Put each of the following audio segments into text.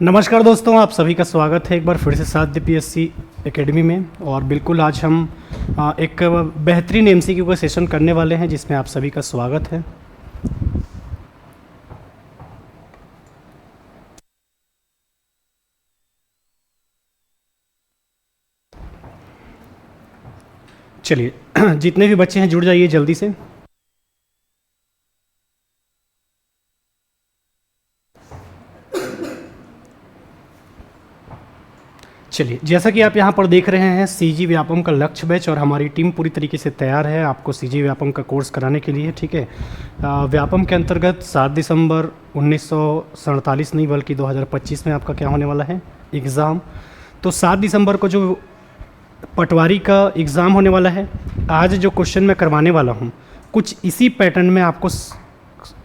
नमस्कार दोस्तों, आप सभी का स्वागत है एक बार फिर से साध्य पीएससी एकेडमी में। और बिल्कुल आज हम एक बेहतरीन एमसीक्यू का सेशन करने वाले हैं जिसमें आप सभी का स्वागत है। चलिए जितने भी बच्चे हैं जुड़ जाइए जल्दी से। चलिए, जैसा कि आप यहाँ पर देख रहे हैं सीजी व्यापम का लक्ष्य बैच और हमारी टीम पूरी तरीके से तैयार है आपको सीजी व्यापम का कोर्स कराने के लिए। ठीक है, व्यापम के अंतर्गत 7 दिसंबर 1947 नहीं बल्कि 2025 में आपका क्या होने वाला है, एग्ज़ाम। तो 7 दिसंबर को जो पटवारी का एग्ज़ाम होने वाला है, आज जो क्वेश्चन मैं करवाने वाला हूँ कुछ इसी पैटर्न में आपको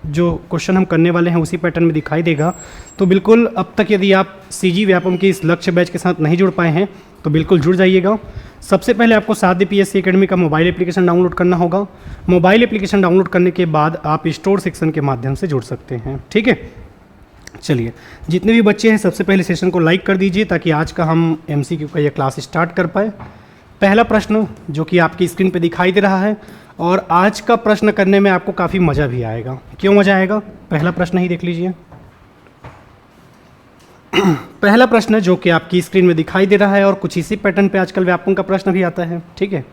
जो क्वेश्चन हम करने वाले हैं उसी पैटर्न में दिखाई देगा। तो बिल्कुल अब तक यदि आप सीजी व्यापम के इस लक्ष्य बैच के साथ नहीं जुड़ पाए हैं तो बिल्कुल जुड़ जाइएगा। सबसे पहले आपको साध्य पीएससी एकेडमी का मोबाइल एप्लीकेशन डाउनलोड करना होगा। मोबाइल एप्लीकेशन डाउनलोड करने के बाद आप स्टोर सेक्शन के माध्यम से जुड़ सकते हैं। ठीक है, चलिए जितने भी बच्चे हैं सबसे पहले सेशन को लाइक कर दीजिए ताकि आज का हम एमसीक्यू का यह क्लास स्टार्ट कर पाए। पहला प्रश्न जो कि आपकी स्क्रीन पे दिखाई दे रहा है, और आज का प्रश्न करने में आपको काफ़ी मज़ा भी आएगा। क्यों मज़ा आएगा, पहला प्रश्न ही देख लीजिए। पहला प्रश्न जो कि आपकी स्क्रीन में दिखाई दे रहा है और कुछ इसी पैटर्न पे आजकल व्यापम का प्रश्न भी आता है। ठीक है,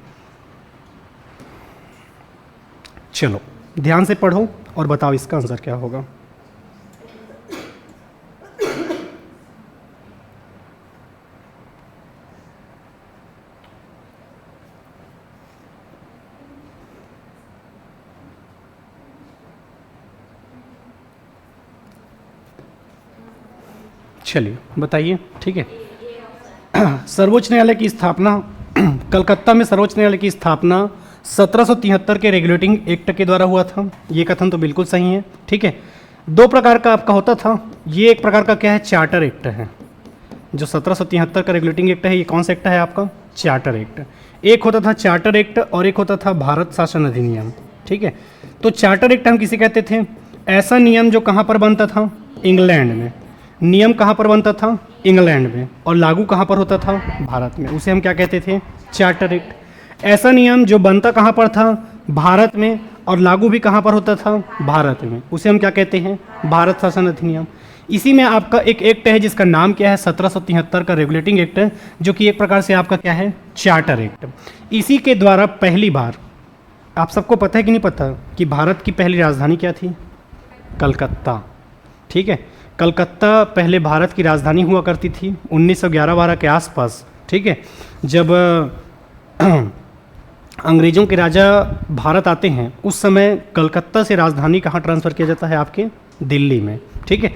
चलो ध्यान से पढ़ो और बताओ इसका आंसर क्या होगा। चलिए बताइए। ठीक है, सर्वोच्च न्यायालय की स्थापना कलकत्ता में सर्वोच्च न्यायालय की स्थापना 1773 के रेगुलेटिंग एक्ट के द्वारा हुआ था। ये कथन तो बिल्कुल सही है। ठीक है, दो प्रकार का आपका होता था। ये एक प्रकार का क्या है, चार्टर एक्ट है। जो 1773 का रेगुलेटिंग एक्ट है, ये कौन सा एक्ट है आपका, चार्टर एक्ट। एक होता था चार्टर एक्ट और एक होता था भारत शासन अधिनियम। ठीक है, तो चार्टर एक्ट हम किसे कहते थे, ऐसा नियम जो कहाँ पर बनता था, इंग्लैंड में। नियम कहाँ पर बनता था, इंग्लैंड में, और लागू कहाँ पर होता था, भारत में। उसे हम क्या कहते थे, चार्टर एक्ट। ऐसा नियम जो बनता कहाँ पर था, भारत में, और लागू भी कहाँ पर होता था, भारत में। उसे हम क्या कहते हैं, भारत शासन अधिनियम। इसी में आपका एक एक्ट है जिसका नाम क्या है, 1773 का रेगुलेटिंग एक्ट, जो कि एक प्रकार से आपका क्या है, चार्टर एक्ट। इसी के द्वारा पहली बार, आप सबको पता है कि नहीं पता कि भारत की पहली राजधानी क्या थी, कलकत्ता। ठीक है, कलकत्ता पहले भारत की राजधानी हुआ करती थी 1911-12 के आसपास। ठीक है, जब अंग्रेज़ों के राजा भारत आते हैं उस समय कलकत्ता से राजधानी कहाँ ट्रांसफ़र किया जाता है, आपके दिल्ली में। ठीक है,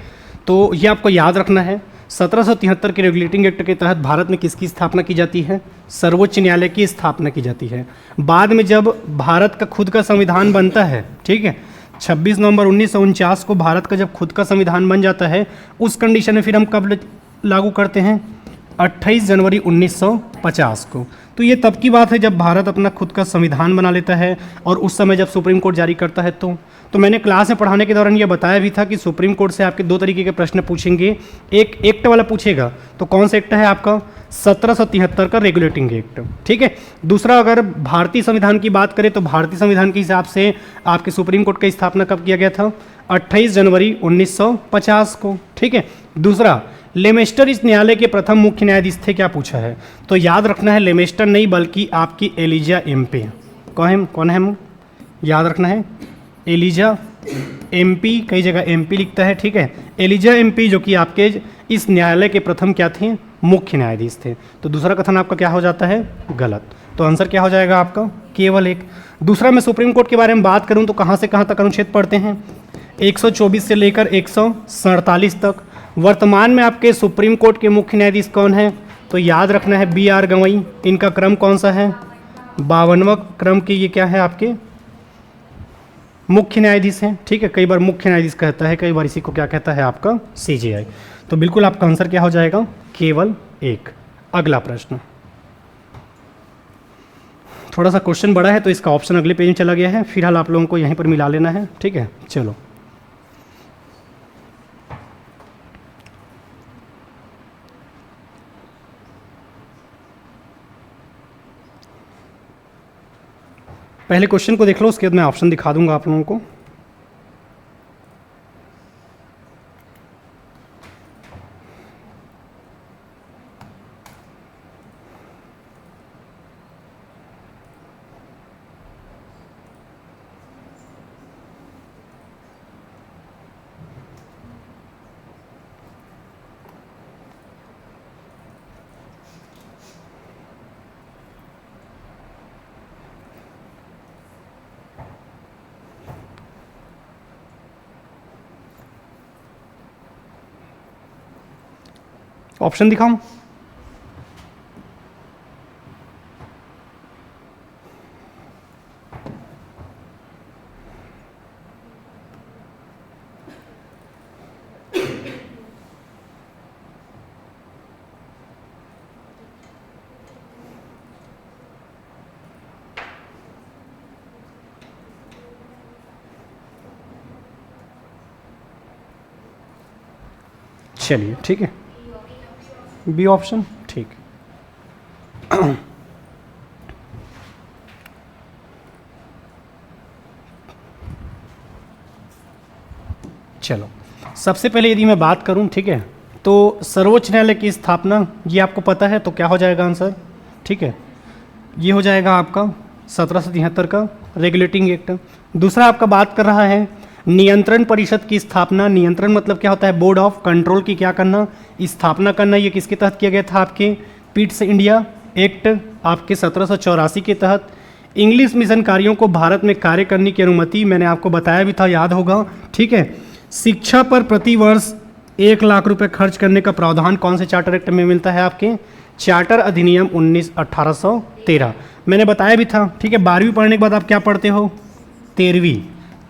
तो ये आपको याद रखना है। 1773 के रेगुलेटिंग एक्ट के तहत भारत में किसकी स्थापना की जाती है, सर्वोच्च न्यायालय की स्थापना की जाती है। बाद में जब भारत का खुद का संविधान बनता है, ठीक है, 26 नवंबर 1949 को भारत का जब खुद का संविधान बन जाता है, उस कंडीशन में फिर हम कब लागू करते हैं, 28 जनवरी 1950 को। तो ये तब की बात है जब भारत अपना खुद का संविधान बना लेता है, और उस समय जब सुप्रीम कोर्ट जारी करता है। तो मैंने क्लास में पढ़ाने के दौरान ये बताया भी था कि सुप्रीम कोर्ट से आपके दो तरीके के प्रश्न पूछेंगे। एक एक्ट वाला पूछेगा, तो कौन सा एक्ट है आपका, 1773 का रेगुलेटिंग एक्ट। ठीक है, दूसरा अगर भारतीय संविधान की बात करें तो भारतीय संविधान के हिसाब से आपके सुप्रीम कोर्ट की स्थापना कब किया गया था, 28 जनवरी 1950 को। ठीक है, दूसरा लेमेस्टर इस न्यायालय के प्रथम मुख्य न्यायाधीश थे, क्या पूछा है, तो याद रखना है लेमेस्टर नहीं बल्कि आपकी एलिजा एमपी। कौन है हम, याद रखना है, एलिजा एमपी, कई जगह एमपी लिखता है। ठीक है, एलिजा एमपी जो कि आपके इस न्यायालय के प्रथम क्या थे, मुख्य न्यायाधीश थे। तो दूसरा कथन आपका क्या हो जाता है, गलत। तो आंसर क्या हो जाएगा आपका, केवल एक। दूसरा, मैं सुप्रीम कोर्ट के बारे में बात करूं तो कहां से कहां तक अनुच्छेद पढ़ते हैं, 124 से लेकर 147 तक। वर्तमान में आपके सुप्रीम कोर्ट के मुख्य न्यायाधीश कौन है, तो याद रखना है BR गवई। इनका क्रम कौन सा है, 52वां क्रम के ये क्या है, आपके मुख्य न्यायाधीश हैं। ठीक है, कई बार मुख्य न्यायाधीश कहता है, कई बार इसी को क्या कहता है आपका, CJI। तो बिल्कुल आपका आंसर क्या हो जाएगा, केवल एक। अगला प्रश्न, थोड़ा सा क्वेश्चन बड़ा है तो इसका ऑप्शन अगले पेज में चला गया है, फिलहाल आप लोगों को यहीं पर मिला लेना है। ठीक है, चलो पहले क्वेश्चन को देख लो, उसके बाद मैं ऑप्शन दिखा दूंगा आप लोगों को। ऑप्शन दिखाऊं? चलिए ठीक है, बी ऑप्शन ठीक। चलो सबसे पहले यदि मैं बात करूं, ठीक है, तो सर्वोच्च न्यायालय की स्थापना ये आपको पता है, तो क्या हो जाएगा आंसर? ठीक है, ये हो जाएगा आपका 1773 का रेगुलेटिंग एक्ट। दूसरा आपका बात कर रहा है नियंत्रण परिषद की स्थापना। नियंत्रण मतलब क्या होता है? बोर्ड ऑफ कंट्रोल की क्या करना? स्थापना करना। ये किसके तहत किया गया था? आपके पिट्स इंडिया एक्ट आपके 1784 के तहत। इंग्लिश मिशनकारियों को भारत में कार्य करने की अनुमति, मैंने आपको बताया भी था, याद होगा, ठीक है। शिक्षा पर प्रति वर्ष 1 लाख रुपए खर्च करने का प्रावधान कौन से चार्टर एक्ट में मिलता है? आपके चार्टर अधिनियम 1813। मैंने बताया भी था, ठीक है। 12वीं पढ़ने के बाद आप क्या पढ़ते हो? 13वीं।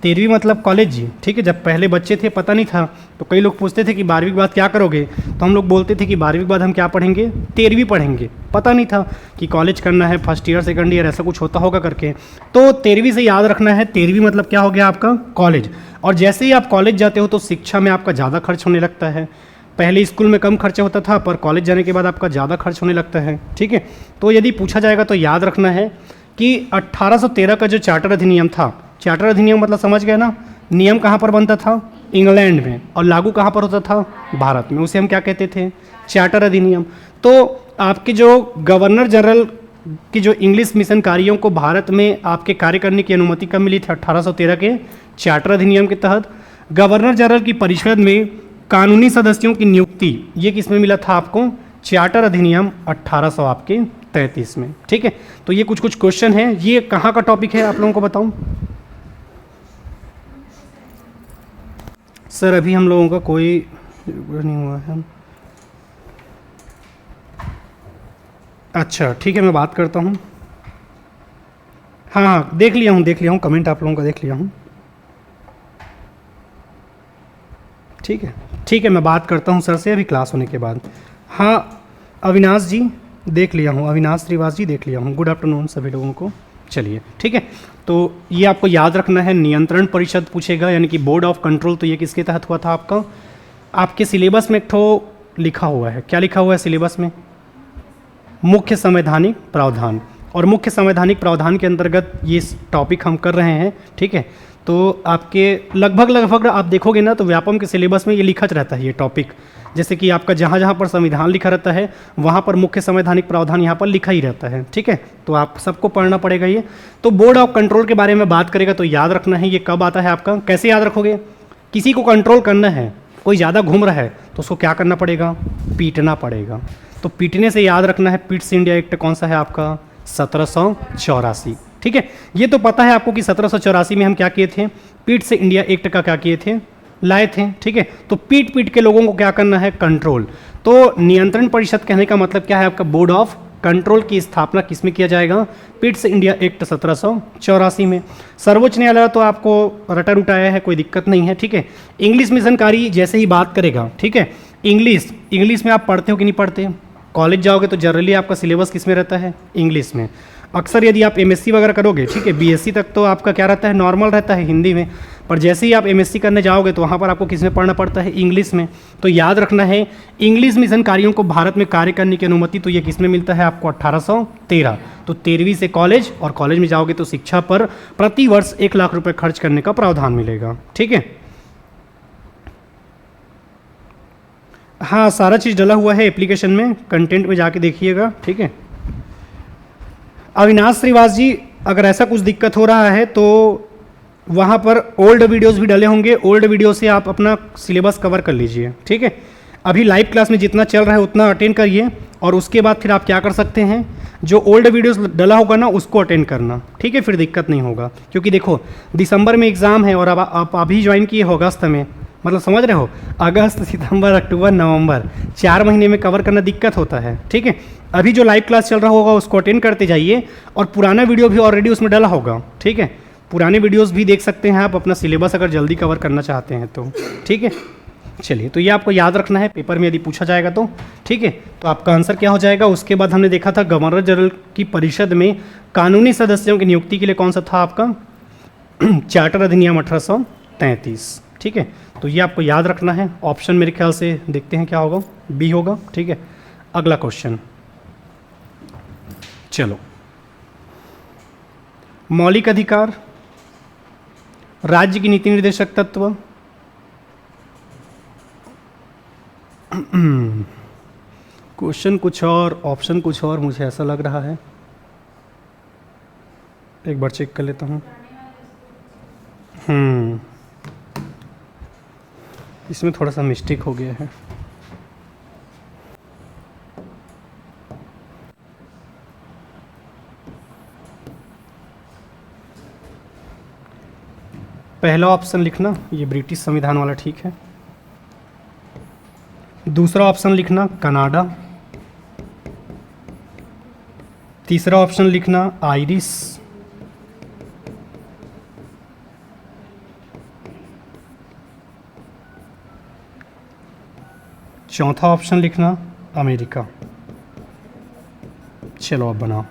13वीं मतलब कॉलेज जी, ठीक है। जब पहले बच्चे थे पता नहीं था, तो कई लोग पूछते थे कि 12वीं के बाद क्या करोगे, तो हम लोग बोलते थे कि 12वीं के बाद हम क्या पढ़ेंगे? 13वीं पढ़ेंगे। पता नहीं था कि कॉलेज करना है, फर्स्ट ईयर सेकंड ईयर ऐसा कुछ होता होगा करके। तो 13वीं से याद रखना है। 13वीं मतलब क्या हो गया आपका? कॉलेज। और जैसे ही आप कॉलेज जाते हो तो शिक्षा में आपका ज़्यादा खर्च होने लगता है। पहले स्कूल में कम खर्चा होता था, पर कॉलेज जाने के बाद आपका ज़्यादा खर्च होने लगता है, ठीक है। तो यदि पूछा जाएगा तो याद रखना है कि 1813 का जो चार्टर अधिनियम था, चार्टर अधिनियम मतलब समझ गए ना, नियम कहाँ पर बनता था? इंग्लैंड में। और लागू कहाँ पर होता था? भारत में। उसे हम क्या कहते थे? चार्टर अधिनियम। तो आपके जो गवर्नर जनरल की जो इंग्लिश मिशनकारियों को भारत में आपके कार्य करने की अनुमति कब मिली थी? 1813 के चार्टर अधिनियम के तहत। गवर्नर जनरल की परिषद में कानूनी सदस्यों की नियुक्ति, ये किस में मिला था आपको? चार्टर अधिनियम 1833 में, ठीक है। तो ये कुछ कुछ क्वेश्चन है। ये कहाँ का टॉपिक है आप लोगों को बताऊं? सर अभी हम लोगों का कोई नहीं हुआ है। अच्छा ठीक है, मैं बात करता हूँ। हाँ हाँ, देख लिया हूँ कमेंट आप लोगों का देख लिया हूँ, ठीक है ठीक है। मैं बात करता हूँ सर से अभी क्लास होने के बाद। हाँ अविनाश जी देख लिया हूँ, अविनाश श्रीवास जी देख लिया हूँ। गुड आफ्टरनून सभी लोगों को। चलिए ठीक है, तो ये आपको याद रखना है। नियंत्रण परिषद पूछेगा, यानी कि बोर्ड ऑफ कंट्रोल, तो ये किसके तहत हुआ था आपका? आपके सिलेबस में एक ठो लिखा हुआ है। क्या लिखा हुआ है सिलेबस में? मुख्य संवैधानिक प्रावधान। और मुख्य संवैधानिक प्रावधान के अंतर्गत ये टॉपिक हम कर रहे हैं, ठीक है। तो आपके लगभग आप देखोगे ना, तो व्यापम के सिलेबस में ये लिखा रहता है ये टॉपिक। जैसे कि आपका जहाँ जहाँ पर संविधान लिखा रहता है, वहाँ पर मुख्य संवैधानिक प्रावधान यहाँ पर लिखा ही रहता है, ठीक है। तो आप सबको पढ़ना पड़ेगा ये। तो बोर्ड ऑफ कंट्रोल के बारे में बात करेगा तो याद रखना है ये कब आता है आपका। कैसे याद रखोगे? किसी को कंट्रोल करना है, कोई ज़्यादा घूम रहा है तो उसको क्या करना पड़ेगा? पीटना पड़ेगा। तो पीटने से याद रखना है। पिट्स इंडिया एक्ट कौन सा है आपका? 1784, ठीक है। ये तो पता है आपको कि 1784 में हम क्या किए थे? पिट्स इंडिया एक्ट का क्या किए थे? लाए थे, ठीक है। तो पीट के लोगों को क्या करना है? कंट्रोल। तो नियंत्रण परिषद कहने का मतलब क्या है आपका? बोर्ड ऑफ कंट्रोल की स्थापना किसमें किया जाएगा? पिट्स इंडिया एक्ट 1784 में। सर्वोच्च न्यायालय तो आपको रटा रुटाया है, कोई दिक्कत नहीं है, ठीक है। इंग्लिश मिशनकारी जैसे ही बात करेगा, ठीक है। इंग्लिश में आप पढ़ते हो कि नहीं पढ़ते? कॉलेज जाओगे तो जनरली आपका सिलेबस किस में रहता है? इंग्लिश में। अक्सर यदि आप एमएससी वगैरह करोगे, ठीक है, बीएससी तक तो आपका क्या रहता है? नॉर्मल रहता है हिंदी में। पर जैसे ही आप एमएससी करने जाओगे तो वहाँ पर आपको किस में पढ़ना पड़ता है, इंग्लिश में। तो याद रखना है, इंग्लिश मिशन कार्यों को भारत में कार्य करने की अनुमति तो ये किस में मिलता है आपको, 1813। तो 13वीं से कॉलेज, और कॉलेज में जाओगे तो शिक्षा पर प्रति वर्ष 1 लाख रुपए खर्च करने का प्रावधान मिलेगा। ठीक है, हाँ सारा चीज़ डला हुआ है एप्लीकेशन में, कंटेंट में जाके देखिएगा। ठीक है, अविनाश श्रीवास जी, अगर ऐसा कुछ दिक्कत हो रहा है तो वहाँ पर ओल्ड वीडियोस भी डले होंगे, ओल्ड वीडियो से आप अपना सिलेबस कवर कर लीजिए। ठीक है, अभी लाइव क्लास में जितना चल रहा है उतना अटेंड करिए, और उसके बाद फिर आप क्या कर सकते हैं, जो ओल्ड वीडियोस डला होगा ना उसको अटेंड करना। ठीक है, फिर दिक्कत नहीं होगा, क्योंकि देखो दिसंबर में एग्ज़ाम है और अब आप अभी ज्वाइन किए हो अगस्त में, मतलब समझ रहे हो, अगस्त सितंबर अक्टूबर नवंबर 4 महीने में कवर करना दिक्कत होता है। ठीक है, अभी जो लाइव क्लास चल रहा होगा उसको अटेंड करते जाइए, और पुराना वीडियो भी ऑलरेडी उसमें डला होगा। ठीक है, पुराने वीडियोस भी देख सकते हैं आप, अपना सिलेबस अगर जल्दी कवर करना चाहते हैं तो। ठीक है, चलिए, तो ये आपको याद रखना है, पेपर में यदि पूछा जाएगा तो। ठीक है, तो आपका आंसर क्या हो जाएगा। उसके बाद हमने देखा था गवर्नर जनरल की परिषद में कानूनी सदस्यों की नियुक्ति के लिए कौन सा था आपका, चार्टर अधिनियम 1833। ठीक है, तो ये आपको याद रखना है। ऑप्शन मेरे ख्याल से देखते हैं क्या होगा, बी होगा। ठीक है, अगला क्वेश्चन, चलो, मौलिक अधिकार, राज्य की नीति निर्देशक तत्व, क्वेश्चन कुछ और ऑप्शन कुछ और, मुझे ऐसा लग रहा है, एक बार चेक कर लेता हूँ। इसमें थोड़ा सा मिस्टेक हो गया है। पहला ऑप्शन लिखना, ये ब्रिटिश संविधान वाला, ठीक है। दूसरा ऑप्शन लिखना कनाडा, तीसरा ऑप्शन लिखना आयरिश, चौथा ऑप्शन लिखना अमेरिका। चलो अब बनाओ।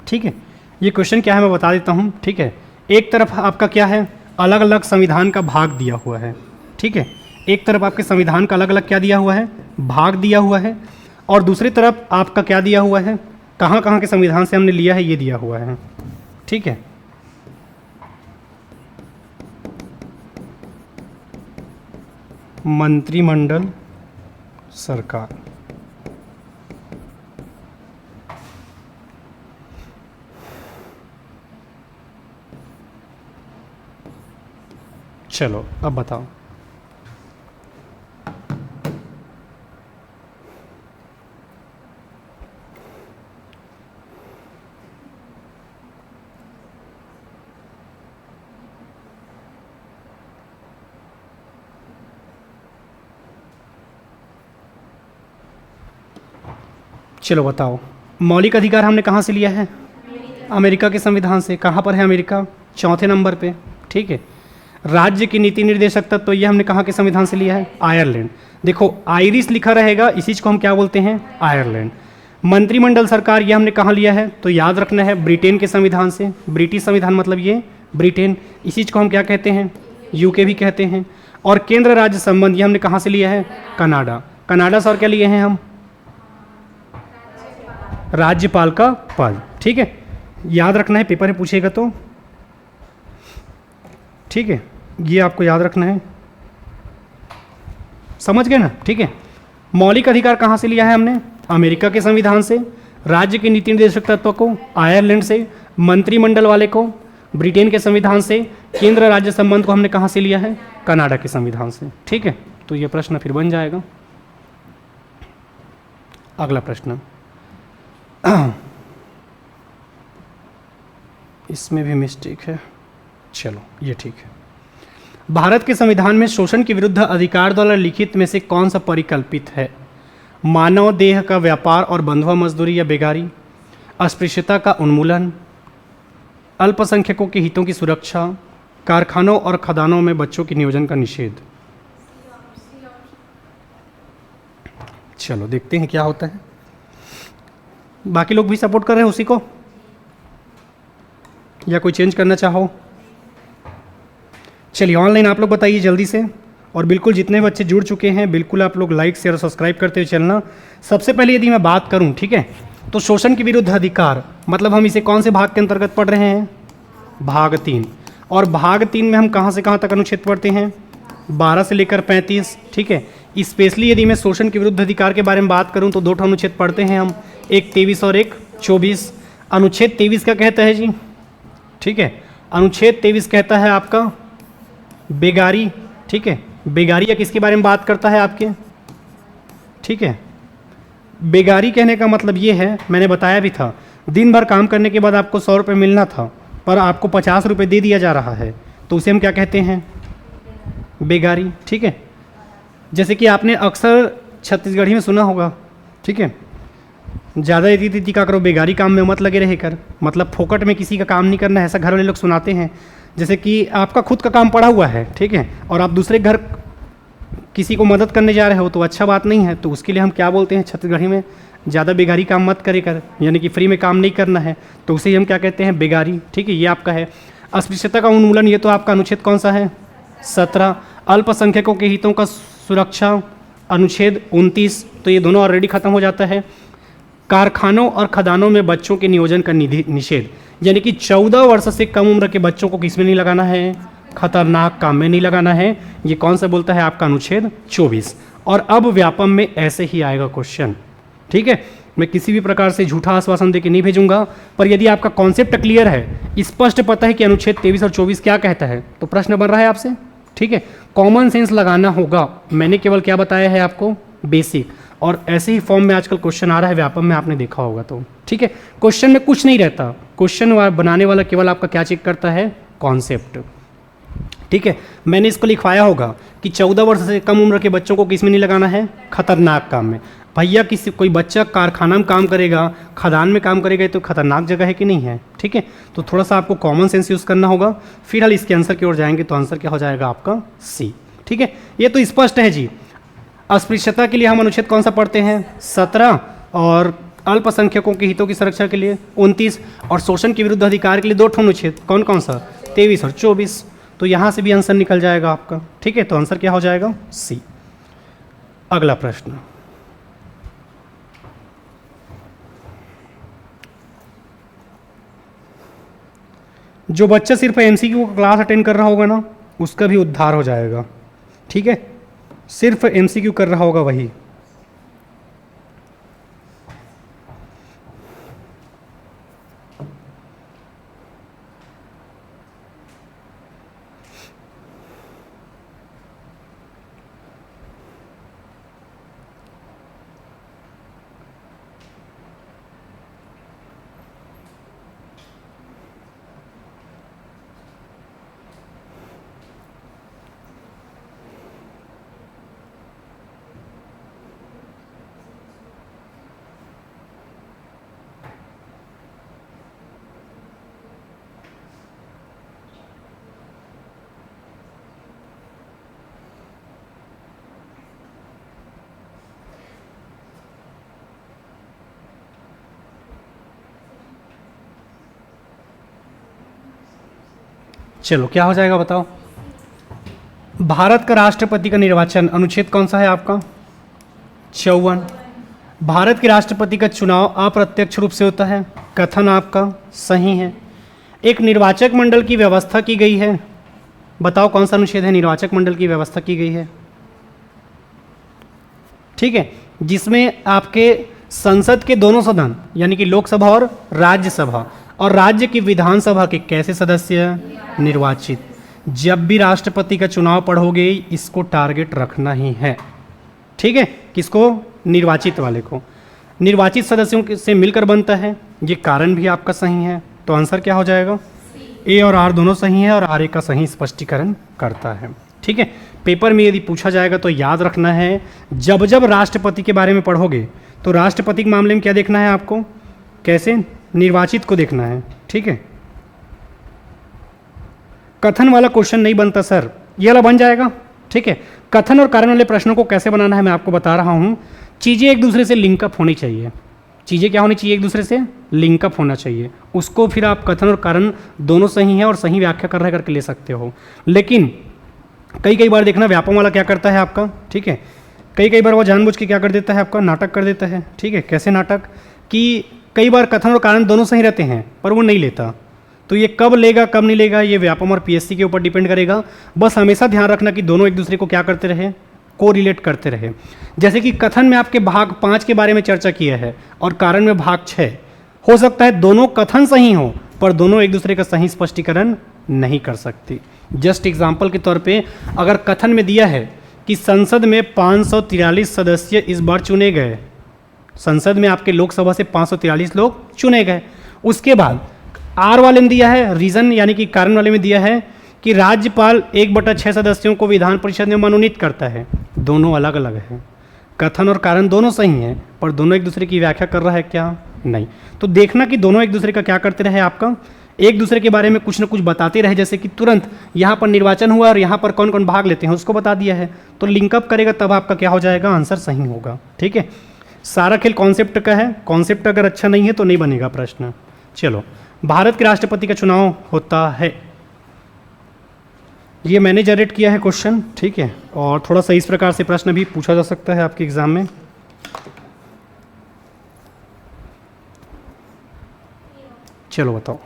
ठीक है, ये क्वेश्चन क्या है मैं बता देता हूँ। ठीक है, एक तरफ आपका क्या है, अलग अलग संविधान का भाग दिया हुआ है। ठीक है, एक तरफ आपके संविधान का अलग अलग क्या दिया हुआ है, भाग दिया हुआ है, और दूसरी तरफ आपका क्या दिया हुआ है, कहाँ कहाँ के संविधान से हमने लिया है ये दिया हुआ है। ठीक है, मंत्रिमंडल सरकार, चलो अब बताओ। चलो बताओ, मौलिक अधिकार हमने कहाँ से लिया है, अमेरिका के संविधान से। कहाँ पर है अमेरिका, चौथे नंबर पे। ठीक है, राज्य की नीति निर्देशक तत्व, तो ये हमने कहाँ के संविधान से लिया है, आयरलैंड। देखो आयरिश लिखा रहेगा, इसी को हम क्या बोलते हैं, आयरलैंड। मंत्रिमंडल सरकार, ये हमने कहाँ लिया है, तो याद रखना है ब्रिटेन के संविधान से। ब्रिटिश संविधान मतलब ये ब्रिटेन, इसी को हम क्या कहते हैं, यूके भी कहते हैं। और केंद्र राज्य संबंध, ये हमने कहाँ से लिया है, कनाडा। कनाडा से और क्या लिए हैं हम, राज्यपाल का पद। ठीक है, याद रखना है, पेपर में पूछेगा तो। ठीक है, ये आपको याद रखना है, समझ गए ना। ठीक है, मौलिक अधिकार कहाँ से लिया है हमने, अमेरिका के संविधान से। राज्य के नीति निर्देशक तत्व को आयरलैंड से, मंत्रिमंडल वाले को ब्रिटेन के संविधान से, केंद्र राज्य संबंध को हमने कहाँ से लिया है, कनाडा के संविधान से। ठीक है, तो ये प्रश्न फिर बन जाएगा। अगला प्रश्न, इसमें भी मिस्टेक है, चलो ये ठीक है। भारत के संविधान में शोषण के विरुद्ध अधिकार द्वारा लिखित में से कौन सा परिकल्पित है, मानव देह का व्यापार और बंधुआ मजदूरी या बेगारी, अस्पृश्यता का उन्मूलन, अल्पसंख्यकों के हितों की सुरक्षा, कारखानों और खदानों में बच्चों के नियोजन का निषेध। चलो देखते हैं क्या होता है। बाकी लोग भी सपोर्ट कर रहे हैं उसी को, या कोई चेंज करना चाहो। चलिए ऑनलाइन आप लोग बताइए जल्दी से, और बिल्कुल जितने बच्चे जुड़ चुके हैं बिल्कुल आप लोग लाइक शेयर और सब्सक्राइब करते हुए चलना। सबसे पहले यदि मैं बात करूं, ठीक है, तो शोषण के विरुद्ध अधिकार मतलब हम इसे कौन से भाग के अंतर्गत पढ़ रहे हैं? भाग 3। और भाग 3 में हम कहाँ से कहाँ तक अनुच्छेद पढ़ते हैं? 12 से लेकर 35, ठीक है। स्पेशली यदि मैं शोषण के विरुद्ध अधिकार के बारे में बात करूं तो 2 अनुच्छेद पढ़ते हैं हम, एक 23 और एक 24। अनुच्छेद 23 क्या कहता है जी? ठीक है, अनुच्छेद 23 कहता है आपका बेगारी, ठीक है। बेगारी या किसके बारे में बात करता है आपके? ठीक है, बेगारी कहने का मतलब ये है, मैंने बताया भी था, दिन भर काम करने के बाद आपको 100 रुपये मिलना था पर आपको 50 रुपये दे दिया जा रहा है, तो उसे हम क्या कहते हैं? बेगारी, ठीक है। जैसे कि आपने अक्सर छत्तीसगढ़ी में सुना होगा, ठीक है, ज़्यादा यदि तीती का करो बेगारी काम में मत लगे रहे कर, मतलब फोकट में किसी का काम नहीं करना है, ऐसा घर वाले लोग सुनाते हैं। जैसे कि आपका खुद का काम पड़ा हुआ है, ठीक है, और आप दूसरे घर किसी को मदद करने जा रहे हो तो अच्छा बात नहीं है, तो उसके लिए हम क्या बोलते हैं छत्तीसगढ़ी में? ज़्यादा बेगारी काम मत करे कर, यानी कि फ्री में काम नहीं करना है, तो उसे हम क्या कहते हैं? बेगारी, ठीक है। ये आपका है। अस्पृश्यता का उन्मूलन, ये तो आपका अनुच्छेद कौन सा है? 17। अल्पसंख्यकों के हितों का सुरक्षा, अनुच्छेद 29, तो ये दोनों ऑलरेडी खत्म हो जाता है। कारखानों और खदानों में बच्चों के नियोजन का निषेध, यानी कि 14 वर्ष से कम उम्र के बच्चों को किस में नहीं लगाना है? खतरनाक काम में नहीं लगाना है। ये कौन सा बोलता है? आपका अनुच्छेद 24। और अब व्यापम में ऐसे ही आएगा क्वेश्चन, ठीक है। मैं किसी भी प्रकार से झूठा आश्वासन देके नहीं भेजूंगा, पर यदि आपका कॉन्सेप्ट क्लियर है, स्पष्ट पता है कि अनुच्छेद 23 और 24 क्या कहता है, तो प्रश्न बन रहा है आपसे, ठीक है। कॉमन सेंस लगाना होगा, मैंने केवल क्या बताया है आपको? बेसिक। और ऐसे ही फॉर्म में आजकल क्वेश्चन आ रहा है व्यापम में, आपने देखा होगा तो, ठीक है। क्वेश्चन में कुछ नहीं रहता, क्वेश्चन बनाने वाला केवल आपका क्या चेक करता है? कॉन्सेप्ट, ठीक है। मैंने इसको लिखवाया होगा कि 14 वर्ष से कम उम्र के बच्चों को किस में नहीं लगाना है? खतरनाक काम में। भैया किसी कोई बच्चा कारखाना में काम करेगा, खदान में काम करेगा, तो खतरनाक जगह है कि नहीं है? ठीक है, तो थोड़ा सा आपको कॉमन सेंस यूज़ करना होगा। फिलहाल इसके आंसर की ओर जाएंगे तो आंसर क्या हो जाएगा आपका? सी, ठीक है। ये तो स्पष्ट है जी। अस्पृश्यता के लिए हम अनुच्छेद कौन सा पढ़ते हैं? 17। और अल्पसंख्यकों के हितों की सुरक्षा के लिए 29। और शोषण के विरुद्ध अधिकार के लिए 2 अनुच्छेद, कौन कौन सा? 23 और 24। तो यहाँ से भी आंसर निकल जाएगा आपका, ठीक है। तो आंसर क्या हो जाएगा? सी। अगला प्रश्न, जो बच्चा सिर्फ एमसीक्यू क्लास अटेंड कर रहा होगा ना, उसका भी उद्धार हो जाएगा, ठीक है। सिर्फ एमसीक्यू कर रहा होगा वही। चलो क्या हो जाएगा बताओ? भारत का राष्ट्रपति का निर्वाचन, अनुच्छेद कौन सा है आपका? 54। भारत के राष्ट्रपति का चुनाव अप्रत्यक्ष रूप से होता है, कथन आपका सही है। एक निर्वाचक मंडल की व्यवस्था की गई है, बताओ कौन सा अनुच्छेद है? निर्वाचक मंडल की व्यवस्था की गई है, ठीक है, जिसमें आपके संसद के दोनों सदन यानी कि लोकसभा और राज्यसभा और राज्य की विधानसभा के कैसे सदस्य? निर्वाचित। जब भी राष्ट्रपति का चुनाव पढ़ोगे इसको टारगेट रखना ही है, ठीक है। किसको? निर्वाचित वाले को। निर्वाचित सदस्यों से मिलकर बनता है, ये कारण भी आपका सही है। तो आंसर क्या हो जाएगा? ए और आर दोनों सही है और आर ए का सही स्पष्टीकरण करता है, ठीक है। पेपर में यदि पूछा जाएगा तो याद रखना है, जब जब राष्ट्रपति के बारे में पढ़ोगे तो राष्ट्रपति के मामले में क्या देखना है आपको? कैसे? निर्वाचित को देखना है, ठीक है। कथन वाला क्वेश्चन नहीं बनता सर, ये वाला बन जाएगा, ठीक है। कथन और कारण वाले प्रश्नों को कैसे बनाना है मैं आपको बता रहा हूं। चीज़ें एक दूसरे से लिंकअप होनी चाहिए। चीज़ें क्या होनी चाहिए? एक दूसरे से लिंकअप होना चाहिए। उसको फिर आप कथन और कारण दोनों सही है और सही व्याख्या कर रहे करके ले सकते हो। लेकिन कई कई बार देखना व्यापम वाला क्या करता है आपका, ठीक है, कई कई बार वो जानबूझ के क्या कर देता है आपका, नाटक कर देता है, ठीक है। कैसे नाटक कि कई बार कथन और कारण दोनों सही रहते हैं पर वो नहीं लेता, तो ये कब लेगा कब नहीं लेगा ये व्यापम और पीएससी के ऊपर डिपेंड करेगा। बस हमेशा ध्यान रखना कि दोनों एक दूसरे को क्या करते रहे, को रिलेट करते रहे। जैसे कि कथन में आपके भाग 5 के बारे में चर्चा किया है और कारण में भाग 6, हो सकता है दोनों कथन सही हो पर दोनों एक दूसरे का सही स्पष्टीकरण नहीं कर सकती। जस्ट एग्जाम्पल के तौर पे अगर कथन में दिया है कि संसद में 543 सदस्य इस बार चुने गए, संसद में आपके लोकसभा से 543 लोग चुने गए, उसके बाद आर वाले में दिया है, रीजन यानी कि कारण वाले में दिया है कि राज्यपाल 1/6 सदस्यों को विधान परिषद में मनोनीत करता है। दोनों अलग अलग है, कथन और कारण दोनों सही हैं पर दोनों एक दूसरे की व्याख्या कर रहा है क्या, नहीं। तो देखना कि दोनों एक दूसरे का क्या करते रहे, आपका एक दूसरे के बारे में कुछ ना कुछ बताते रहे। जैसे कि तुरंत यहाँ पर निर्वाचन हुआ और यहाँ पर कौन कौन भाग लेते हैं उसको बता दिया है, तो लिंकअप करेगा तब आपका क्या हो जाएगा, आंसर सही होगा, ठीक है। सारा खेल कॉन्सेप्ट का है, कॉन्सेप्ट अगर अच्छा नहीं है तो नहीं बनेगा प्रश्न। चलो, भारत के राष्ट्रपति का चुनाव होता है, ये मैंने जनरेट किया है क्वेश्चन, ठीक है, और थोड़ा सा इस प्रकार से प्रश्न भी पूछा जा सकता है आपके एग्जाम में। चलो बताओ,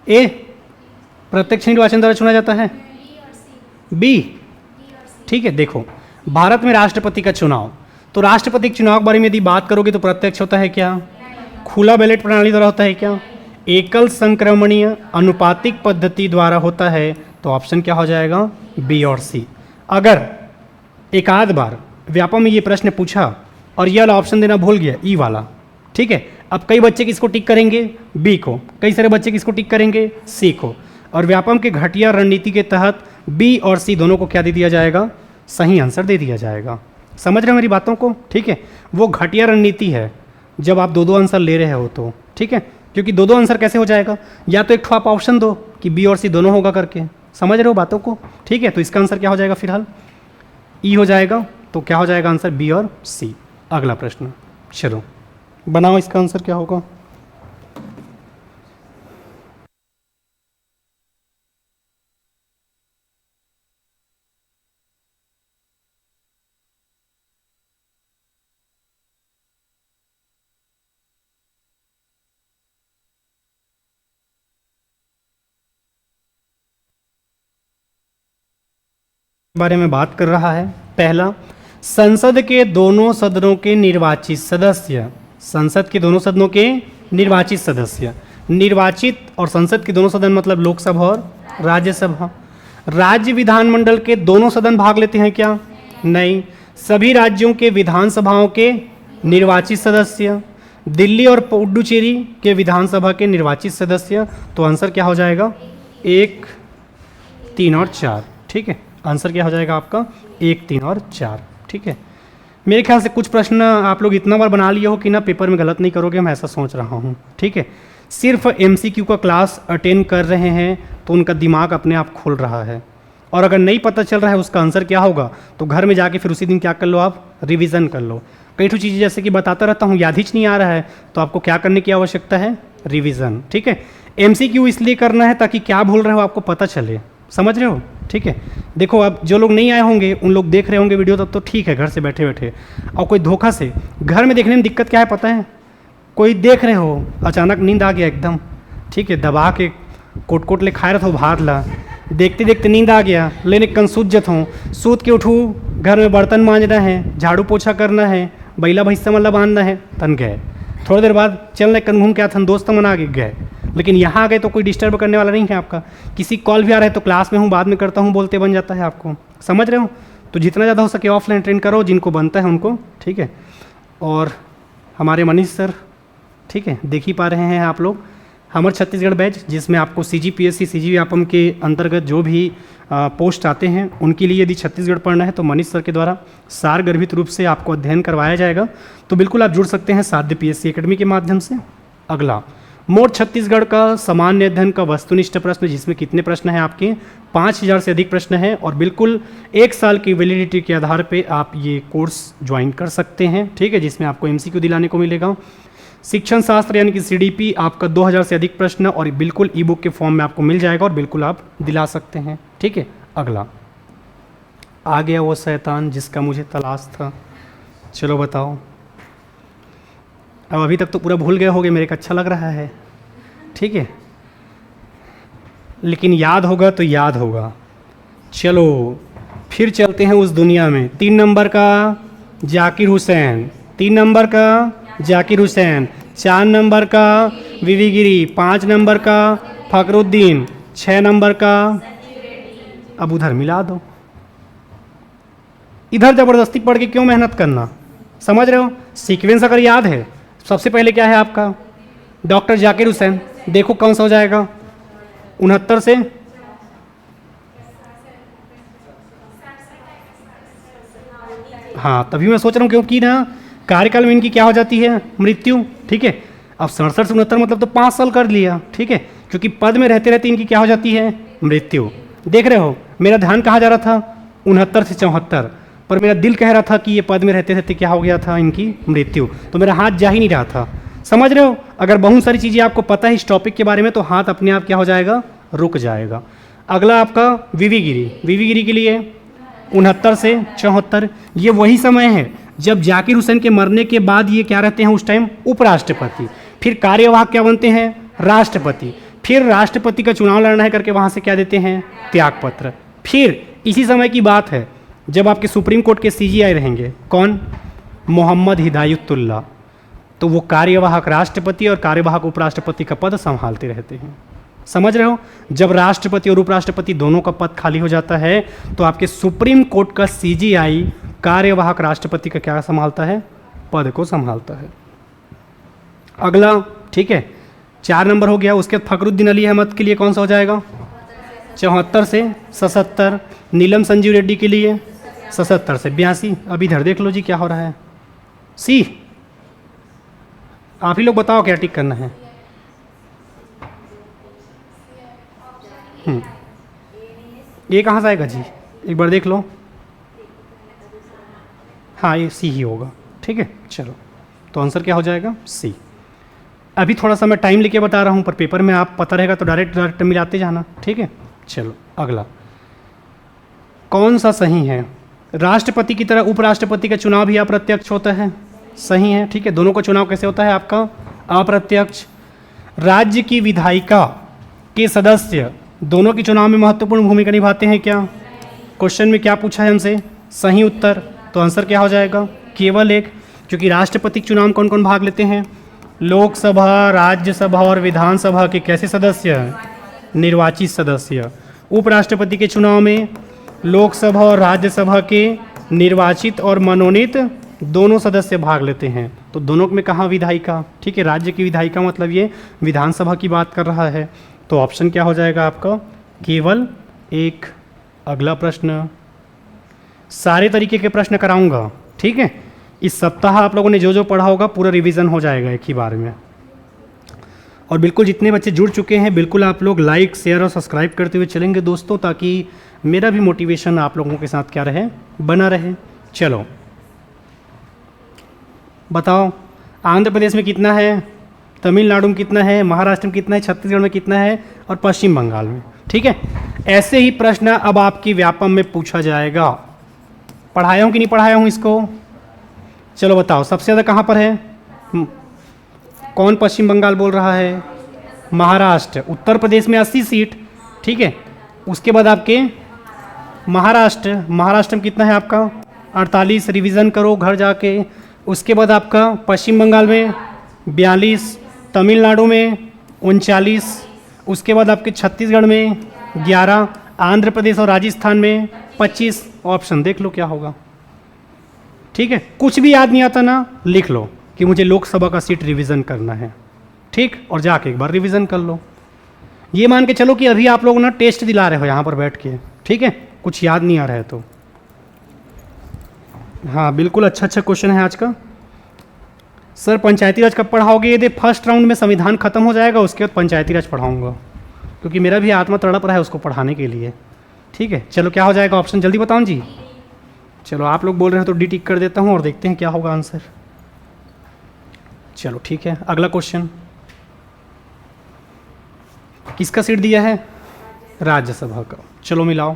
ए प्रत्यक्ष निर्वाचन द्वारा चुना जाता है, बी, ठीक है। देखो, भारत में राष्ट्रपति का चुनाव, तो राष्ट्रपति के चुनाव के बारे में यदि बात करोगे तो प्रत्यक्ष होता है क्या, खुला बैलेट प्रणाली द्वारा होता है क्या, एकल संक्रमणीय अनुपातिक पद्धति द्वारा होता है, तो ऑप्शन क्या हो जाएगा, बी और सी। अगर एक आध बार व्यापम में ये प्रश्न पूछा और ये वाला ऑप्शन देना भूल गया, ई वाला, ठीक है, अब कई बच्चे किसको टिक करेंगे, बी को, कई सारे बच्चे किसको टिक करेंगे, सी को, और व्यापम के घटिया रणनीति के तहत बी और सी दोनों को क्या दे दिया जाएगा, सही आंसर दे दिया जाएगा। समझ रहे हो मेरी बातों को, ठीक है। वो घटिया रणनीति है जब आप दो आंसर ले रहे हो तो, ठीक है, क्योंकि दो आंसर कैसे हो जाएगा, या तो एक ठो आप ऑप्शन दो कि बी और सी दोनों होगा करके, समझ रहे हो बातों को, ठीक है। तो इसका आंसर क्या हो जाएगा, फिलहाल ई हो जाएगा, तो क्या हो जाएगा आंसर, बी और सी। अगला प्रश्न, चलो बनाओ, इसका आंसर क्या होगा। बारे में बात कर रहा है। पहला, संसद के दोनों सदनों के निर्वाचित सदस्य, संसद के दोनों सदनों के निर्वाचित सदस्य, निर्वाचित और संसद के दोनों सदन मतलब लोकसभा और राज्यसभा। राज्य विधानमंडल के दोनों सदन भाग लेते हैं क्या, नहीं। सभी राज्यों के विधानसभाओं के निर्वाचित सदस्य, दिल्ली और पुडुचेरी के विधानसभा के निर्वाचित सदस्य, तो आंसर क्या हो जाएगा, 1, 3 और 4, ठीक है। आंसर क्या हो जाएगा आपका, 1, 3 और 4, ठीक है। मेरे ख्याल से कुछ प्रश्न आप लोग इतना बार बना लिए हो कि ना पेपर में गलत नहीं करोगे, मैं ऐसा सोच रहा हूँ, ठीक है। सिर्फ एमसीक्यू का क्लास अटेंड कर रहे हैं तो उनका दिमाग अपने आप खुल रहा है, और अगर नहीं पता चल रहा है उसका आंसर क्या होगा तो घर में जाके फिर उसी दिन क्या कर लो, आप रिवीजन कर लो। कई ठो चीज़ें जैसे कि बताता रहता हूँ, याद ही नहीं आ रहा है तो आपको क्या करने की आवश्यकता है, रिवीजन, ठीक है। एमसीक्यू इसलिए करना है ताकि क्या भूल रहे हो आपको पता चले, समझ रहे हो, ठीक है। देखो, अब जो लोग नहीं आए होंगे उन लोग देख रहे होंगे वीडियो, तब तो ठीक है घर से बैठे बैठे, और कोई धोखा से घर में देखने में दिक्कत क्या है पता है, कोई देख रहे हो अचानक नींद आ गया एकदम, ठीक है, दबा के कोट कोट ले खाए रहा हो भात ला, देखते देखते नींद आ गया, लेने कन सूत जत हूँ, सूत के उठूँ, घर में बर्तन मांजना है, झाड़ू पोछा करना है, बैला भैंसा मल्ला बांधना है, तन गए। थोड़ी देर बाद चलने कन घूम के आथन दोस्त मन आगे गए, लेकिन यहाँ आ गए तो कोई डिस्टर्ब करने वाला नहीं है आपका। किसी कॉल भी आ रहा है तो क्लास में हूँ बाद में करता हूँ बोलते बन जाता है आपको, समझ रहे हो। तो जितना ज़्यादा हो सके ऑफलाइन ट्रेन करो, जिनको बनता है उनको, ठीक है। और हमारे मनीष सर, ठीक है, देख ही पा रहे हैं आप लोग, हमारे छत्तीसगढ़ बैच जिसमें आपको CGPSC CG व्यापम के अंतर्गत जो भी पोस्ट आते हैं उनके लिए यदि छत्तीसगढ़ पढ़ना है तो मनीष सर के द्वारा सार गर्भित रूप से आपको अध्ययन करवाया जाएगा, तो बिल्कुल आप जुड़ सकते हैं साध्य PSC एकेडमी के माध्यम से। अगला, मोट छत्तीसगढ़ का सामान्य अध्ययन का वस्तुनिष्ठ प्रश्न, जिसमें कितने प्रश्न हैं आपके, 5000 से अधिक प्रश्न हैं, और बिल्कुल 1 साल की वैलिडिटी के आधार पे आप ये कोर्स ज्वाइन कर सकते हैं, ठीक है, जिसमें आपको MCQ दिलाने को मिलेगा। शिक्षण शास्त्र यानी कि सीडीपी आपका 2000 से अधिक प्रश्न और बिल्कुल ई बुक के फॉर्म में आपको मिल जाएगा और बिल्कुल आप दिला सकते हैं। ठीक है, अगला आ गया वो शैतान जिसका मुझे तलाश था। चलो बताओ, अब अभी तक तो पूरा भूल गए होगे, मेरे को अच्छा लग रहा है। ठीक है, लेकिन याद होगा तो याद होगा। चलो फिर चलते हैं उस दुनिया में। 3 नंबर का जाकिर हुसैन, 3 नंबर का जाकिर हुसैन, 4 नंबर का वीवी गिरी, 5 नंबर का फखरुद्दीन, 6 नंबर का, अब उधर मिला दो। इधर ज़बरदस्ती पढ़ के क्यों मेहनत करना, समझ रहे हो? सीक्वेंस अगर याद है, सबसे पहले क्या है आपका डॉक्टर जाकिर हुसैन, देखो कौन सा हो जाएगा 69 से हाँ, तभी मैं सोच रहा हूँ क्योंकि ना कार्यकाल में इनकी क्या हो जाती है मृत्यु। ठीक है, अब 67 से 69 मतलब तो 5 साल कर लिया। ठीक है, क्योंकि पद में रहते रहते इनकी क्या हो जाती है मृत्यु। देख रहे हो मेरा ध्यान कहाँ जा रहा था 69 से 74, पर मेरा दिल कह रहा था कि ये पद में रहते रहते क्या हो गया था इनकी मृत्यु, तो मेरा हाथ जा ही नहीं रहा था। समझ रहे हो? अगर बहुत सारी चीज़ें आपको पता है इस टॉपिक के बारे में तो हाथ अपने आप क्या हो जाएगा, रुक जाएगा। अगला आपका वीवी गिरी, वीवी गिरी के लिए 69 से 74, ये वही समय है जब जाकिर हुसैन के मरने के बाद ये क्या रहते हैं उस टाइम उपराष्ट्रपति, फिर कार्यवाहक क्या बनते हैं राष्ट्रपति, फिर राष्ट्रपति का चुनाव लड़ना है करके वहाँ से क्या देते हैं त्यागपत्र। फिर इसी समय की बात है जब आपके सुप्रीम कोर्ट के सीजीआई रहेंगे कौन, मोहम्मद हिदायतुल्लाह, तो वो कार्यवाहक राष्ट्रपति और कार्यवाहक उपराष्ट्रपति का पद संभालते रहते हैं। समझ रहे हो? जब राष्ट्रपति और उपराष्ट्रपति दोनों का पद खाली हो जाता है तो आपके सुप्रीम कोर्ट का सीजीआई कार्यवाहक राष्ट्रपति का क्या संभालता है, पद को संभालता है। अगला ठीक है 4 नंबर हो गया, उसके बाद फखरुद्दीन अली अहमद के लिए कौन सा हो जाएगा 74 से 77, नीलम संजीव रेड्डी के लिए 77 से 82। अब इधर देख लो जी क्या हो रहा है, सी आप ही लोग बताओ क्या टिक करना है। ये कहाँ से आएगा जी, एक बार देख लो। हाँ ये सी ही होगा। ठीक है चलो, तो आंसर क्या हो जाएगा सी। अभी थोड़ा सा मैं टाइम लेके बता रहा हूँ, पर पेपर में आप पता रहेगा तो डायरेक्ट मिलाते जाना। ठीक है चलो अगला, कौन सा सही है, राष्ट्रपति की तरह उपराष्ट्रपति का चुनाव भी अप्रत्यक्ष होता है, सही है। ठीक है, दोनों का चुनाव कैसे होता है आपका अप्रत्यक्ष। राज्य की विधायिका के सदस्य दोनों के चुनाव में महत्वपूर्ण भूमिका निभाते हैं क्या, क्वेश्चन में क्या पूछा है हमसे, सही उत्तर, तो आंसर क्या हो जाएगा केवल एक, क्योंकि राष्ट्रपति के चुनाव में कौन कौन भाग लेते हैं, लोकसभा, राज्यसभा और विधानसभा के कैसे सदस्य, निर्वाचित सदस्य। उपराष्ट्रपति के चुनाव में लोकसभा और राज्यसभा के निर्वाचित और मनोनीत दोनों सदस्य भाग लेते हैं, तो दोनों में कहाँ विधायिका। ठीक है, राज्य की विधायिका मतलब ये विधानसभा की बात कर रहा है, तो ऑप्शन क्या हो जाएगा आपका केवल एक। अगला प्रश्न, सारे तरीके के प्रश्न कराऊंगा। ठीक है, इस सप्ताह आप लोगों ने जो जो पढ़ा होगा पूरा रिवीजन हो जाएगा एक ही बार में। और बिल्कुल जितने बच्चे जुड़ चुके हैं बिल्कुल आप लोग लाइक शेयर और सब्सक्राइब करते हुए चलेंगे दोस्तों, ताकि मेरा भी मोटिवेशन आप लोगों के साथ क्या रहे, बना रहे। चलो बताओ, आंध्र प्रदेश में कितना है, तमिलनाडु में कितना है, महाराष्ट्र में कितना है, छत्तीसगढ़ में कितना है और पश्चिम बंगाल में। ठीक है, ऐसे ही प्रश्न अब आपकी व्यापम में पूछा जाएगा। पढ़ाया हूँ कि नहीं पढ़ाया हूँ इसको, चलो बताओ सबसे ज़्यादा कहाँ पर है, कौन पश्चिम बंगाल बोल रहा है, महाराष्ट्र। उत्तर प्रदेश में 80 सीट। ठीक है, उसके बाद आपके महाराष्ट्र में कितना है आपका 48, रिवीजन करो घर जाके। उसके बाद आपका पश्चिम बंगाल में 42, तमिलनाडु में 39, उसके बाद आपके छत्तीसगढ़ में 11, आंध्र प्रदेश और राजस्थान में 25। ऑप्शन देख लो क्या होगा। ठीक है, कुछ भी याद नहीं आता ना, लिख लो कि मुझे लोकसभा का सीट रिवीजन करना है। ठीक, और जाके एक बार रिवीजन कर लो। ये मान के चलो कि अभी आप लोग ना टेस्ट दिला रहे हो यहाँ पर बैठ के। ठीक है, कुछ याद नहीं आ रहा है तो हाँ बिल्कुल अच्छा क्वेश्चन है आज का। सर पंचायती राज कब पढ़ाओगे, यदि फर्स्ट राउंड में संविधान खत्म हो जाएगा उसके बाद पंचायती राज पढ़ाऊंगा, क्योंकि मेरा भी आत्मा तड़प रहा है उसको पढ़ाने के लिए। ठीक है चलो, क्या हो जाएगा ऑप्शन जल्दी बताऊँ जी। चलो आप लोग बोल रहे हो तो डी टिक कर देता हूँ और देखते हैं क्या होगा आंसर। चलो ठीक है, अगला क्वेश्चन। किसका सीट दिया है? राज्यसभा का। चलो मिलाओ।